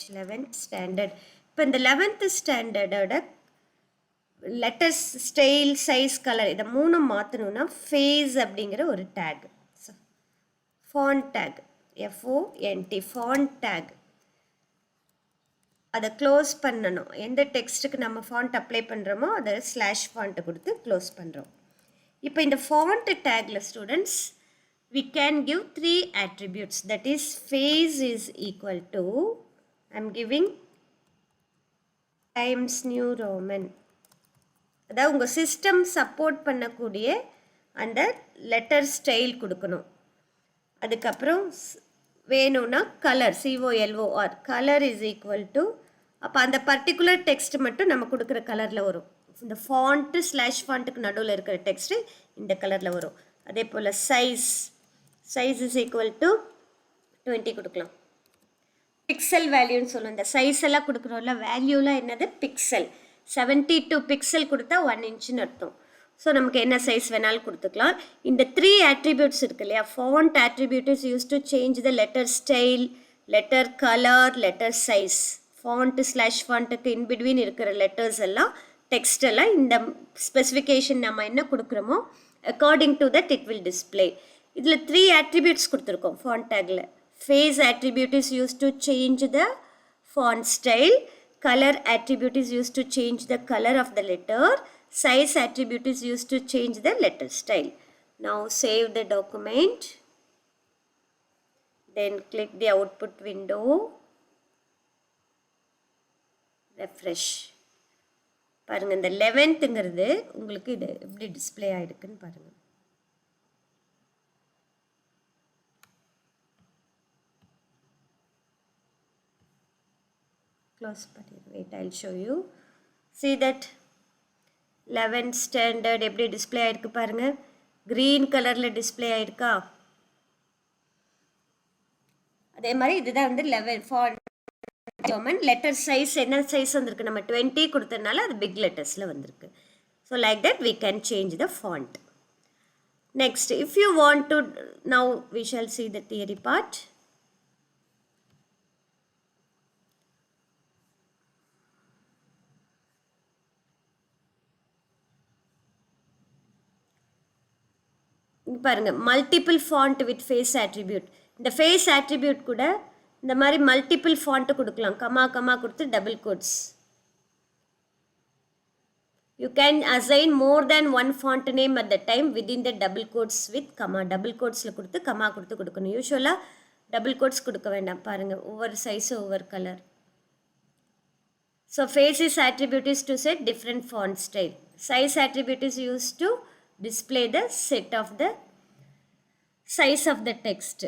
11th standard. இப்போ இந்த 11th standardோட லெட்டர்ஸ், ஸ்டைல், சைஸ், கலர் இதை மூணு மாற்றணும்னா ஃபேஸ் அப்படிங்கிற ஒரு tag, font tag, FONT, font tag, அதை க்ளோஸ் பண்ணணும். எந்த டெக்ஸ்ட்டுக்கு நம்ம ஃபாண்ட் அப்ளை பண்ணுறோமோ அதை ஸ்லாஷ் ஃபாண்ட்டை கொடுத்து க்ளோஸ் பண்ணுறோம். இப்போ இந்த ஃபாண்ட் டேக்கில் students we can give 3 attributes, that is face is equal to, I am giving Times New Roman. அதாவது உங்கள் சிஸ்டம் சப்போர்ட் பண்ணக்கூடிய அந்த லெட்டர் ஸ்டைல் கொடுக்கணும். அதுக்கப்புறம் வேணும்னா colour, COLOR, colour is equal to, அப்போ அந்த பர்டிகுலர் டெக்ஸ்ட் மட்டும் நம்ம கொடுக்குற கலரில் வரும். இந்த ஃபாண்ட்டு ஸ்லாஷ் ஃபாண்ட்டுக்கு நடுவில் இருக்கிற டெக்ஸ்ட்டு இந்த கலரில் வரும். அதே போல் சைஸ் இஸ் ஈக்குவல் டு 20 கொடுக்கலாம். பிக்சல் வேல்யூன்னு சொல்லுவோம். இந்த சைஸ் எல்லாம் கொடுக்குறோம்ல, வேல்யூலாம் என்னது? பிக்சல். 72 பிக்சல் கொடுத்தா 1 இன்ச்சுன்னு அர்த்தம். ஸோ நமக்கு என்ன சைஸ் வேணாலும் கொடுத்துக்கலாம். இந்த 3 attributes இருக்கு இல்லையா, font attribute is used to change the letter style, letter color, letter size. font/fontக்கு in between இருக்கிற letters எல்லாம் text எல்லாம் இந்த specification நம்ம என்ன கொடுக்குறோமோ according to that it will display. இதில் 3 attributes கொடுத்துருக்கோம் font tagல. Face attribute is used to change the font style. Color attribute is used to change the color of the letter. Size attribute is used to change the letter style. Now save the document. Then click the output window. Refresh. பாருங்க இந்த 11ங்கிறது உங்களுக்கு இது எப்படி display ஆயிடுக்குன்னு பாருங்க. Close பண்ணிடுறேன். Wait, I'll show you. See that 11th standard எப்படி display ஆயிருக்கு பாருங்க. green கலர்ல டிஸ்ப்ளே ஆயிருக்கா. அதே மாதிரி இதுதான் வந்து 11 font German letter size என்ன சைஸ் வந்திருக்கு, நம்ம 20 கொடுத்தனால அது big lettersல வந்திருக்கு. So like that we can change the font. Next, if you want to, now we shall see the theory part. பாருங்க multiple font with face attribute. இந்த face attribute கூட இந்த மாதிரி மல்டிபிள் ஃபாண்ட் கொடுக்கலாம். கமா கொடுத்து double quotes. You can assign more than one font name at the time within the double quotes with comma. Double quotesல கொடுத்து comma கொடுத்து கொடுக்கணும். யூசுவலாக double quotes கொடுக்க வேண்டாம். பாருங்க ஒவ்வொரு சைஸு ஒவ்வொரு colour. So faces attribute is to set different font style. Size attribute is used to display the set of the size of the text.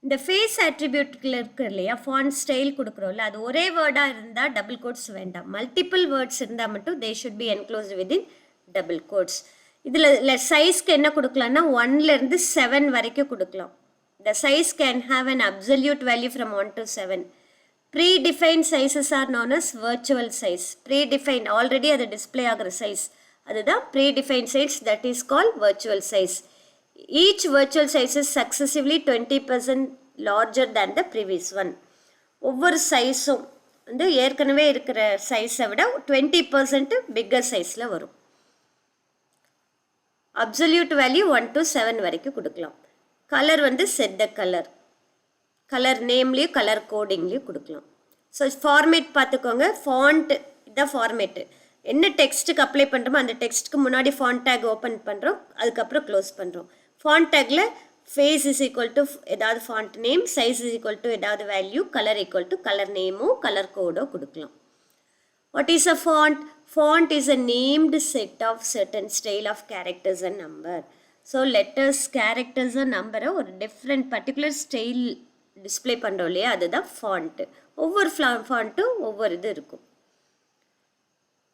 இந்த face அட்ரிபியூட்டில் இருக்கு இல்லையா, ஃபாண்ட் ஸ்டைல் கொடுக்குறோம்ல, அது ஒரே வேர்டாக இருந்தால் டபுள் கோட்ஸ் வேண்டாம். மல்டிபிள் வேர்ட்ஸ் இருந்தால் மட்டும் they should be enclosed within double quotes. இதில் சைஸ்க்கு என்ன கொடுக்கலாம்னா 1லேருந்து 7 வரைக்கும் கொடுக்கலாம். The size can have an absolute value from 1 to 7. Predefined sizes are known as virtual size. Predefined already அது டிஸ்பிளே ஆகிற சைஸ் அதுதான் predefined size, that is called virtual size. Each virtual size is successively 20% larger than the previous one. ஒவ்வொரு சைஸும் வந்து ஏற்கனவே இருக்கிற சைஸை விட 20% பிக்கர் சைஸில் வரும். அப்சல்யூட் வேல்யூ 1 to 7 வரைக்கும் கொடுக்கலாம். கலர் வந்து செட் த கலர், கலர் நேம்லேயும் கலர் கோடிங்லேயும் கொடுக்கலாம். ஸோ ஃபார்மேட் பார்த்துக்கோங்க. ஃபாண்ட் இதான் ஃபார்மேட்டு. என்ன டெக்ஸ்ட்டுக்கு அப்ளை பண்ணுறோமோ அந்த டெக்ஸ்ட்டுக்கு முன்னாடி ஃபாண்ட் டேக் ஓப்பன் பண்ணுறோம், அதுக்கப்புறம் க்ளோஸ் பண்ணுறோம். ஃபாண்ட் டேக்கில் ஃபேஸ் இஸ் ஈக்குவல் டு ஏதாவது font name, size is equal to ஏதாவது value, colour equal to colour நேமோ கலர் கோடோ கொடுக்கலாம். What is a font? Font is a named set of certain style of characters and number. So letters, characters and number ஒரு different particular style display பண்ணுறோம் இல்லையா, அதுதான் font. ஒவ்வொரு ஃபாண்ட்டும் ஒவ்வொரு இது இருக்கும்.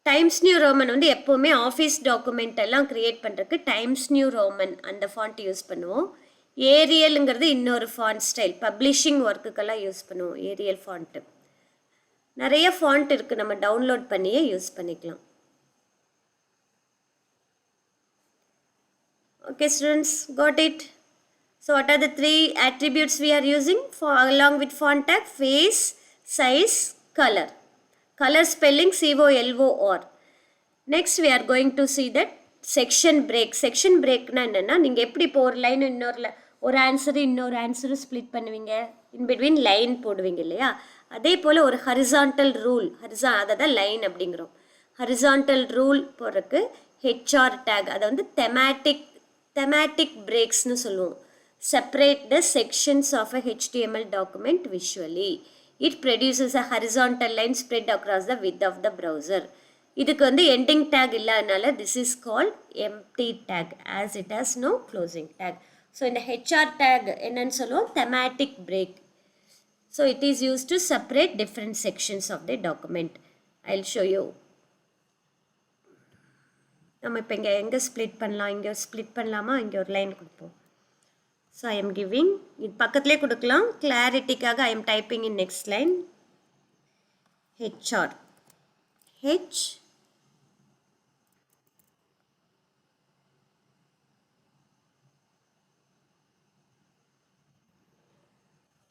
டைம்ஸ் நியூ ரோமன் வந்து எப்போவுமே ஆஃபீஸ் டாக்குமெண்ட் எல்லாம் க்ரியேட் பண்ணுறதுக்கு டைம்ஸ் நியூ ரோமன் அந்த ஃபாண்ட் யூஸ் பண்ணுவோம். ஏரியலுங்கிறது இன்னொரு ஃபாண்ட் ஸ்டைல், பப்ளிஷிங் ஒர்க்குக்கெல்லாம் யூஸ் பண்ணுவோம் ஏரியல் ஃபாண்ட்டு. நிறைய ஃபாண்ட் இருக்குது, நம்ம டவுன்லோட் பண்ணியே யூஸ் பண்ணிக்கலாம். Okay students, got it? So what are the 3 attributes we are using for along with font tag? Face, size, color. Color spelling COLOR. Next we are going to see that section break. Section break na enna, நீங்க எப்படி இப்போ ஒரு line ஒரு answer இன்னொரு answer split பண்ணுவீங்க, in between line போடுவீங்க இல்லையா, அதே போல் ஒரு ஹரிசான்டல் ரூல், அதை தான் லைன் அப்படிங்கிறோம். ஹரிசான்டல் ரூல் போடுறதுக்கு ஹெச்ஆர் டேக், அதை வந்து தெமேட்டிக் பிரேக்ஸ்னு சொல்லுவோம். Separate the sections of a HTML document visually. It produces a horizontal line spread across the width of the browser. இதுக்கு வந்து எண்டிங் டேக் இல்லாதனால this is called empty tag as it has no closing tag. So இந்த HR tag என்னன்னு சொல்லுவோம், thematic break. So it is used to separate different sections of the document. I'll show you. நம்ம இப்போ இங்கே எங்கே split பண்ணலாம், இங்கே split பண்ணலாமா, இங்கே ஒரு லைன் கொடுப்போம். ஸோ ஐ எம் கிவிங், இது பக்கத்துலேயே கொடுக்கலாம், கிளாரிட்டிக்காக I am typing in next line HR. H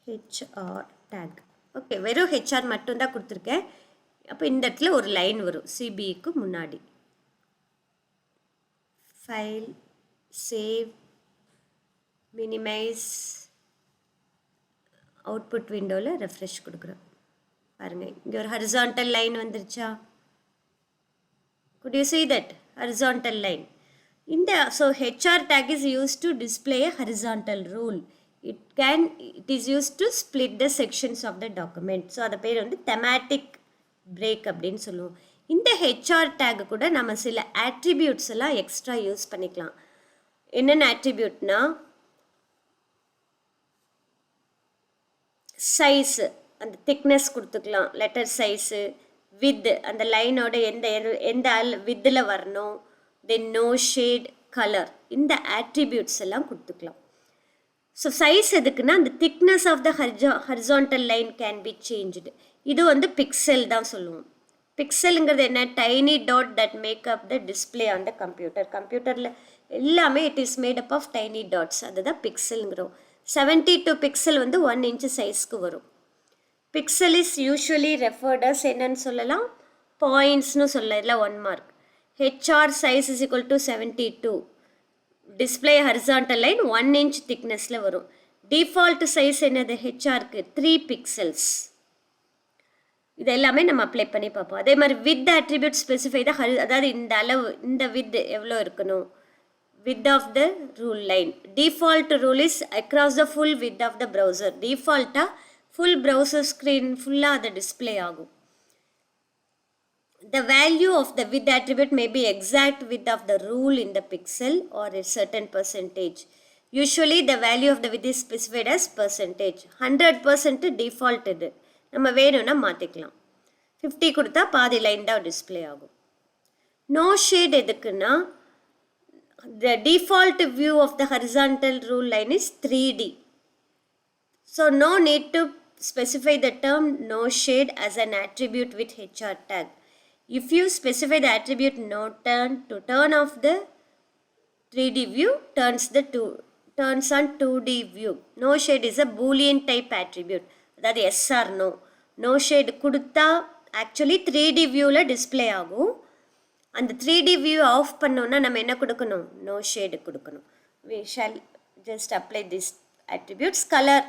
HR tag. Okay, வெறும் ஹெச்ஆர் மட்டும்தான் கொடுத்துருக்கேன். அப்போ இந்த இடத்துல ஒரு லைன் வரும் சிபிக்கு முன்னாடி. ஃபைல், சேவ், மினிமைஸ், அவுட்புட் விண்டோவில் ரெஃப்ரெஷ் கொடுக்குறோம். பாருங்கள், இங்கே ஒரு ஹரிசான்டல் லைன் வந்துருச்சா? Could you see that horizontal line? So HR tag is used to display a horizontal rule. It is used to split the sections of the document. So அது பேர் வந்து thematic break அப்படின்னு சொல்லுவோம். இந்த HR tag கூட நம்ம சில attributes எல்லாம் எக்ஸ்ட்ரா யூஸ் பண்ணிக்கலாம். என்னென்ன attributeனா, சைஸ், அந்த திக்னஸ் கொடுத்துக்கலாம், லெட்டர் சைஸு, வித், அந்த லைனோட எந்த வித்தில் வரணும், தென் நோ ஷேட், கலர், இந்த ஆட்ரிபியூட்ஸ் எல்லாம் கொடுத்துக்கலாம். ஸோ சைஸ் எதுக்குன்னா, அந்த thickness of the horizontal line can be changed. இது வந்து பிக்சல் தான் சொல்லுவோம். பிக்சலுங்கிறது என்ன? Tiny dot that make up the display on the computer. கம்ப்யூட்டரில் எல்லாமே it is made up of tiny dots, அதுதான் பிக்சலுங்கிறோம். 72 பிக்சல் வந்து 1 inch சைஸ்க்கு வரும். Pixel is usually referred as என்னன்னு சொல்லலாம், பாயிண்ட்ஸ்னு சொல்லலாம், இல்லை 1 mark. HR size is equal to 72. Display horizontal line 1 inch திக்னஸில் வரும். டிஃபால்ட் சைஸ் என்னது ஹெச்ஆருக்கு? 3 pixels. இது எல்லாமே நம்ம அப்ளை பண்ணி பார்ப்போம். அதே மாதிரி வித் அட்ரிபியூட் ஸ்பெசிஃபை தான், அதாவது இந்த அளவு, இந்த வித் எவ்வளோ இருக்கணும், width of the rule line. Default rule is across the full width of the browser. Default full browser screen full the display ஆகும். The value of the width attribute may be exact width of the rule in the pixel or a certain percentage. Usually the value of the width is specified as percentage. 100% default இது. நம்ம வேணும்னா மாற்றிக்கலாம். 50 கொடுத்தா பாதி line தான் display ஆகும். No shade எதுக்குன்னா, the default view of the horizontal rule line is 3D. So no need to specify the term no shade as an attribute with HR tag. If you specify the attribute no turn to turn off the 3D view, turns on 2D view. No shade is a boolean type attribute. That is yes or no. No shade கொடுத்தா actually 3D viewல display ஆகும். அந்த 3D view of பண்ணோன்னா நம்ம என்ன கொடுக்கணும்? No shade கொடுக்கணும். we shall just apply this attributes. Colour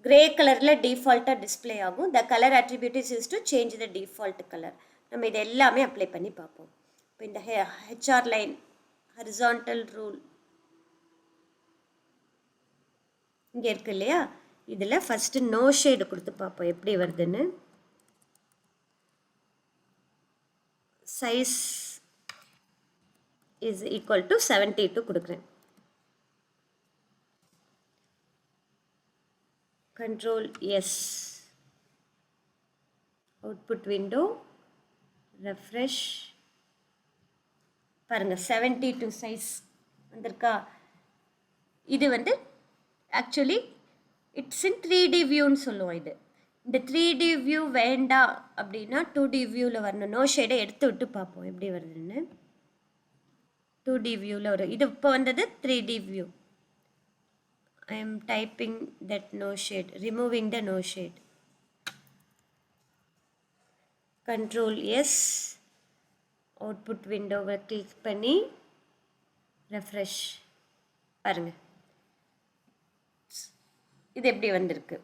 grey கலரில் டிஃபால்ட்டாக டிஸ்பிளே ஆகும். the color attribute is used to change the default color. நம்ம இது எல்லாமே அப்ளை பண்ணி பார்ப்போம். இப்போ இந்த ஹெச்ஆர் லைன் ஹரிசான்டல் ரூல் இங்கே இருக்கு இல்லையா, இதில் ஃபஸ்ட்டு நோ ஷேடு கொடுத்து பார்ப்போம் எப்படி வருதுன்னு. size is equal to 72 கொடுக்குறேன். Control S, output window, refresh. பாருங்க 72 size வந்திருக்கா. இது வந்து ஆக்சுவலி இட்ஸ் இன் 3D வியூன்னு சொல்லுவோம். இது இந்த 3D வியூ வேண்டாம் அப்படின்னா 2D வியூவில் வரணும். நோ ஷேடை எடுத்து விட்டு பார்ப்போம் எப்படி வருதுன்னு. 2D வியூவில் வரும். இது இப்போ வந்தது 3D view. I am typing that no shade, removing the no shade. Control S, output விண்டோவை கிளிக் பண்ணி ரெஃப்ரெஷ். பாருங்கள் இது எப்படி வந்திருக்கு.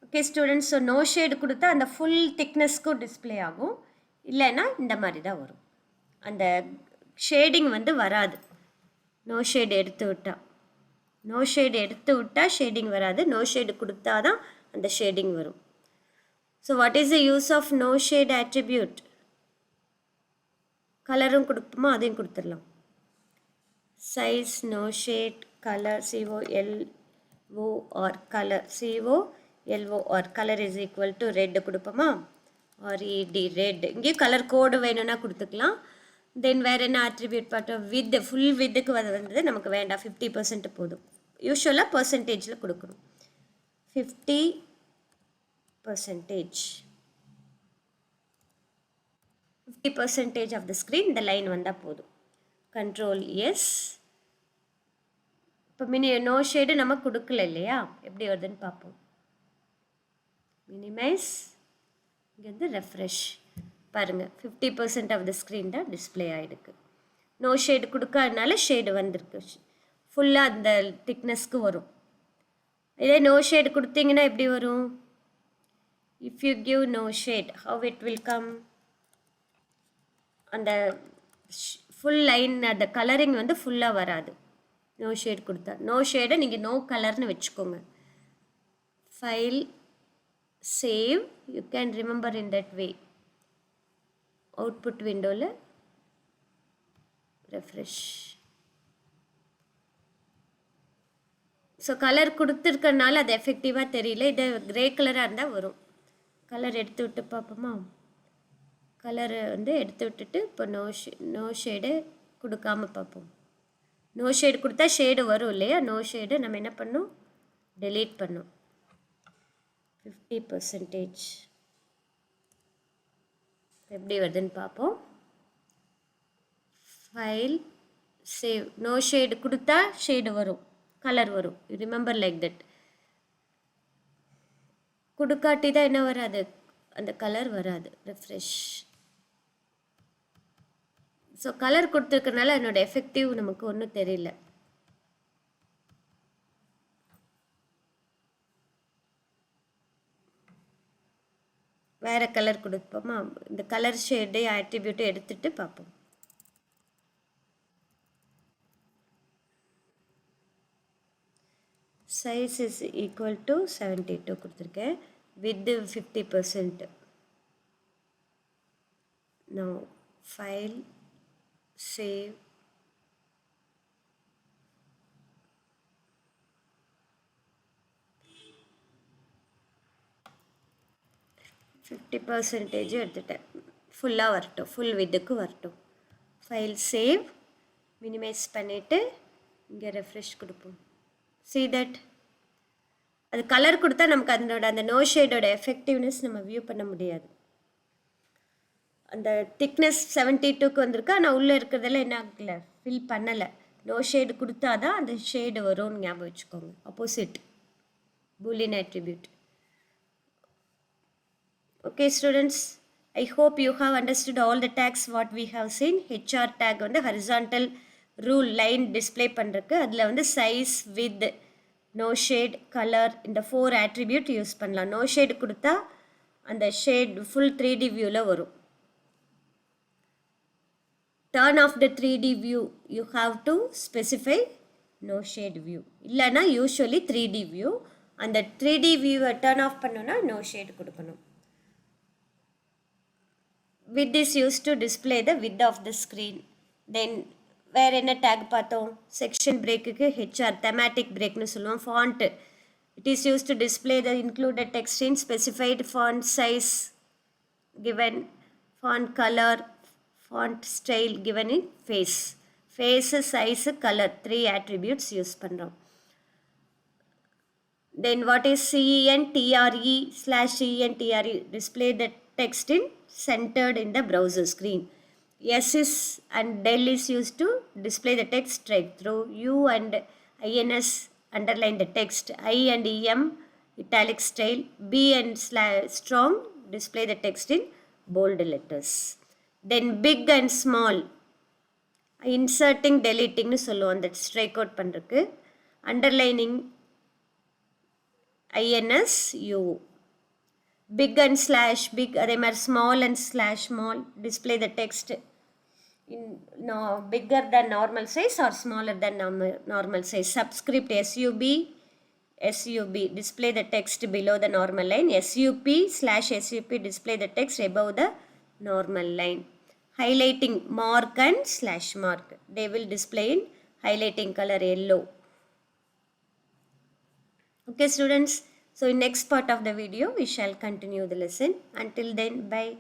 Okay students, so no shade கொடுத்தா அந்த ஃபுல் திக்னஸ்க்கும் டிஸ்பிளே ஆகும். இல்லைன்னா இந்த மாதிரி தான் வரும். அந்த ஷேடிங் வந்து வராது. நோ ஷேடு எடுத்து விட்டால் ஷேடிங் வராது. நோ ஷேடு கொடுத்தா தான் அந்த ஷேடிங் வரும். So what is the use of no shade attribute? கலரும் கொடுப்போமா, அதையும் கொடுத்துடலாம். Size no shade colour COLOR colour COLOR colour is equal to red கொடுப்போமா, RED ரெட். இங்கேயும் கலர் கோடு வேணும்னா கொடுத்துக்கலாம். தென் வேறு என்ன அட்ரிபியூட் பார்த்தோம்? வித், ஃபுல் வித்துக்கு வந்தது நமக்கு வேண்டாம், 50% போதும். யூஸ்வலாக பர்சன்டேஜில் கொடுக்கணும். 50%. 50% of the screen இந்த லைன் வந்தால் போதும். Control S. இப்போ நோ ஷேடு நம்ம கொடுக்கல இல்லையா, எப்படி வருதுன்னு பார்ப்போம். மினிமைஸ், இங்கேருந்து ரெஃப்ரெஷ். பாருங்கள் 50% ஆஃப் த ஸ்க்ரீன் தான் டிஸ்பிளே ஆகிடுக்கு. நோ ஷேடு கொடுக்காதனால ஷேடு வந்திருக்கு, ஃபுல்லாக அந்த திக்னஸ்க்கு வரும். இதே நோ ஷேடு கொடுத்தீங்கன்னா எப்படி வரும்? If you give no shade how it will come? அந்த ஃபுல் லைன் அந்த கலரிங் வந்து ஃபுல்லாக வராது நோ ஷேட் கொடுத்தா. நோ ஷேடை நீங்கள் நோ கலர்னு வச்சுக்கோங்க. File, save, you can remember in that way. Output விண்டோவில் ரெஃப்ரெஷ். ஸோ கலர் கொடுத்துருக்கனால அது எஃபெக்டிவாக தெரியல. இது கிரே கலராக இருந்தால் வரும். கலர் எடுத்து விட்டு பார்ப்போமா? கலரை வந்து எடுத்து விட்டுட்டு இப்போ நோ ஷேடு கொடுக்காம பார்ப்போம். நோ ஷேடு கொடுத்தா ஷேடு வரும் இல்லையா? நோ ஷேடு நம்ம என்ன பண்ணோம்? டெலீட் பண்ணோம். 50% எப்படி வருதுன்னு பார்ப்போம். File, save. நோ ஷேடு கொடுத்தா ஷேடு வரும், கலர் வரும். You remember like that. கொடுக்காட்டி தான் என்ன வராது, அந்த கலர் வராது. ரெஃப்ரெஷ். ஸோ கலர் கொடுத்துருக்கனால என்னோட எஃபெக்டிவ் நமக்கு ஒன்றும் தெரியல. வேறு கலர் கொடுப்போமா? இந்த கலர் ஷேடை ஆட்ரிபியூட்டை எடுத்துகிட்டு பார்ப்போம். சைஸ் இஸ் ஈக்குவல் டு 72 கொடுத்துருக்கேன். Width 50%. No file, save. Fifty percentage எடுத்துட்டேன். ஃபுல்லாக வரட்டும், ஃபுல் வித்துக்கு வரட்டும். ஃபைல், சேவ், மினிமைஸ் பண்ணிவிட்டு இங்கே ரெஃப்ரெஷ் கொடுப்போம். see that அது கலர் கொடுத்தா நமக்கு அதனோட அந்த நோ ஷேடோட எஃபெக்டிவ்னஸ் நம்ம வியூ பண்ண முடியாது. அந்த திக்னஸ் 72க்கு வந்திருக்கு, ஆனால் உள்ளே இருக்கிறதெல்லாம் என்ன ஆகலை, ஃபில் பண்ணலை. நோ ஷேடு கொடுத்தா தான் அந்த ஷேடு வரும்னு ஞாபகம் வச்சுக்கோங்க. Opposite Boolean attribute. Okay students, I hope you have understood all the tags what we have seen. HR tag வந்து horizontal rule line display பண்ணுறதுக்கு, அதில் வந்து size, width, no shade, color இந்த 4 attribute யூஸ் பண்ணலாம். no shade கொடுத்தா அந்த shade full 3D viewல வரும். turn off the 3D view you have to specify no shade view. இல்லைனா usually 3D view, அந்த 3D view turn off பண்ணோன்னா no shade கொடுக்கணும். width is used to display the width of the screen. then வேறு என்ன take பார்த்தோம்? Section பிரேக்குக்கு HR thematic பிரேக்னு சொல்லுவோம். Font, it is use to display the included text in specified font size given, font color, font style given in face. face, size, color 3 attributes use பண்ணுறோம். then what is CENTRE/CENTRE? display the text in centered in the browser screen. S is and del is used to display the text straight through. U and INS underline the text. I and EM italic style. B and strong display the text in bold letters. then big and small inserting, deleting னு சொல்லுவோம் that strike out பண்ணுறதுக்கு. underlining INS U. big and slash big, அதே மாதிரி small and slash small display the text in bigger than normal size or smaller than normal size. subscript SUB display the text below the normal line. SUP/SUP display the text above the normal line. highlighting mark and slash mark, they will display in highlighting color yellow. Okay students, so in next part of the video we shall continue the lesson. Until then, bye.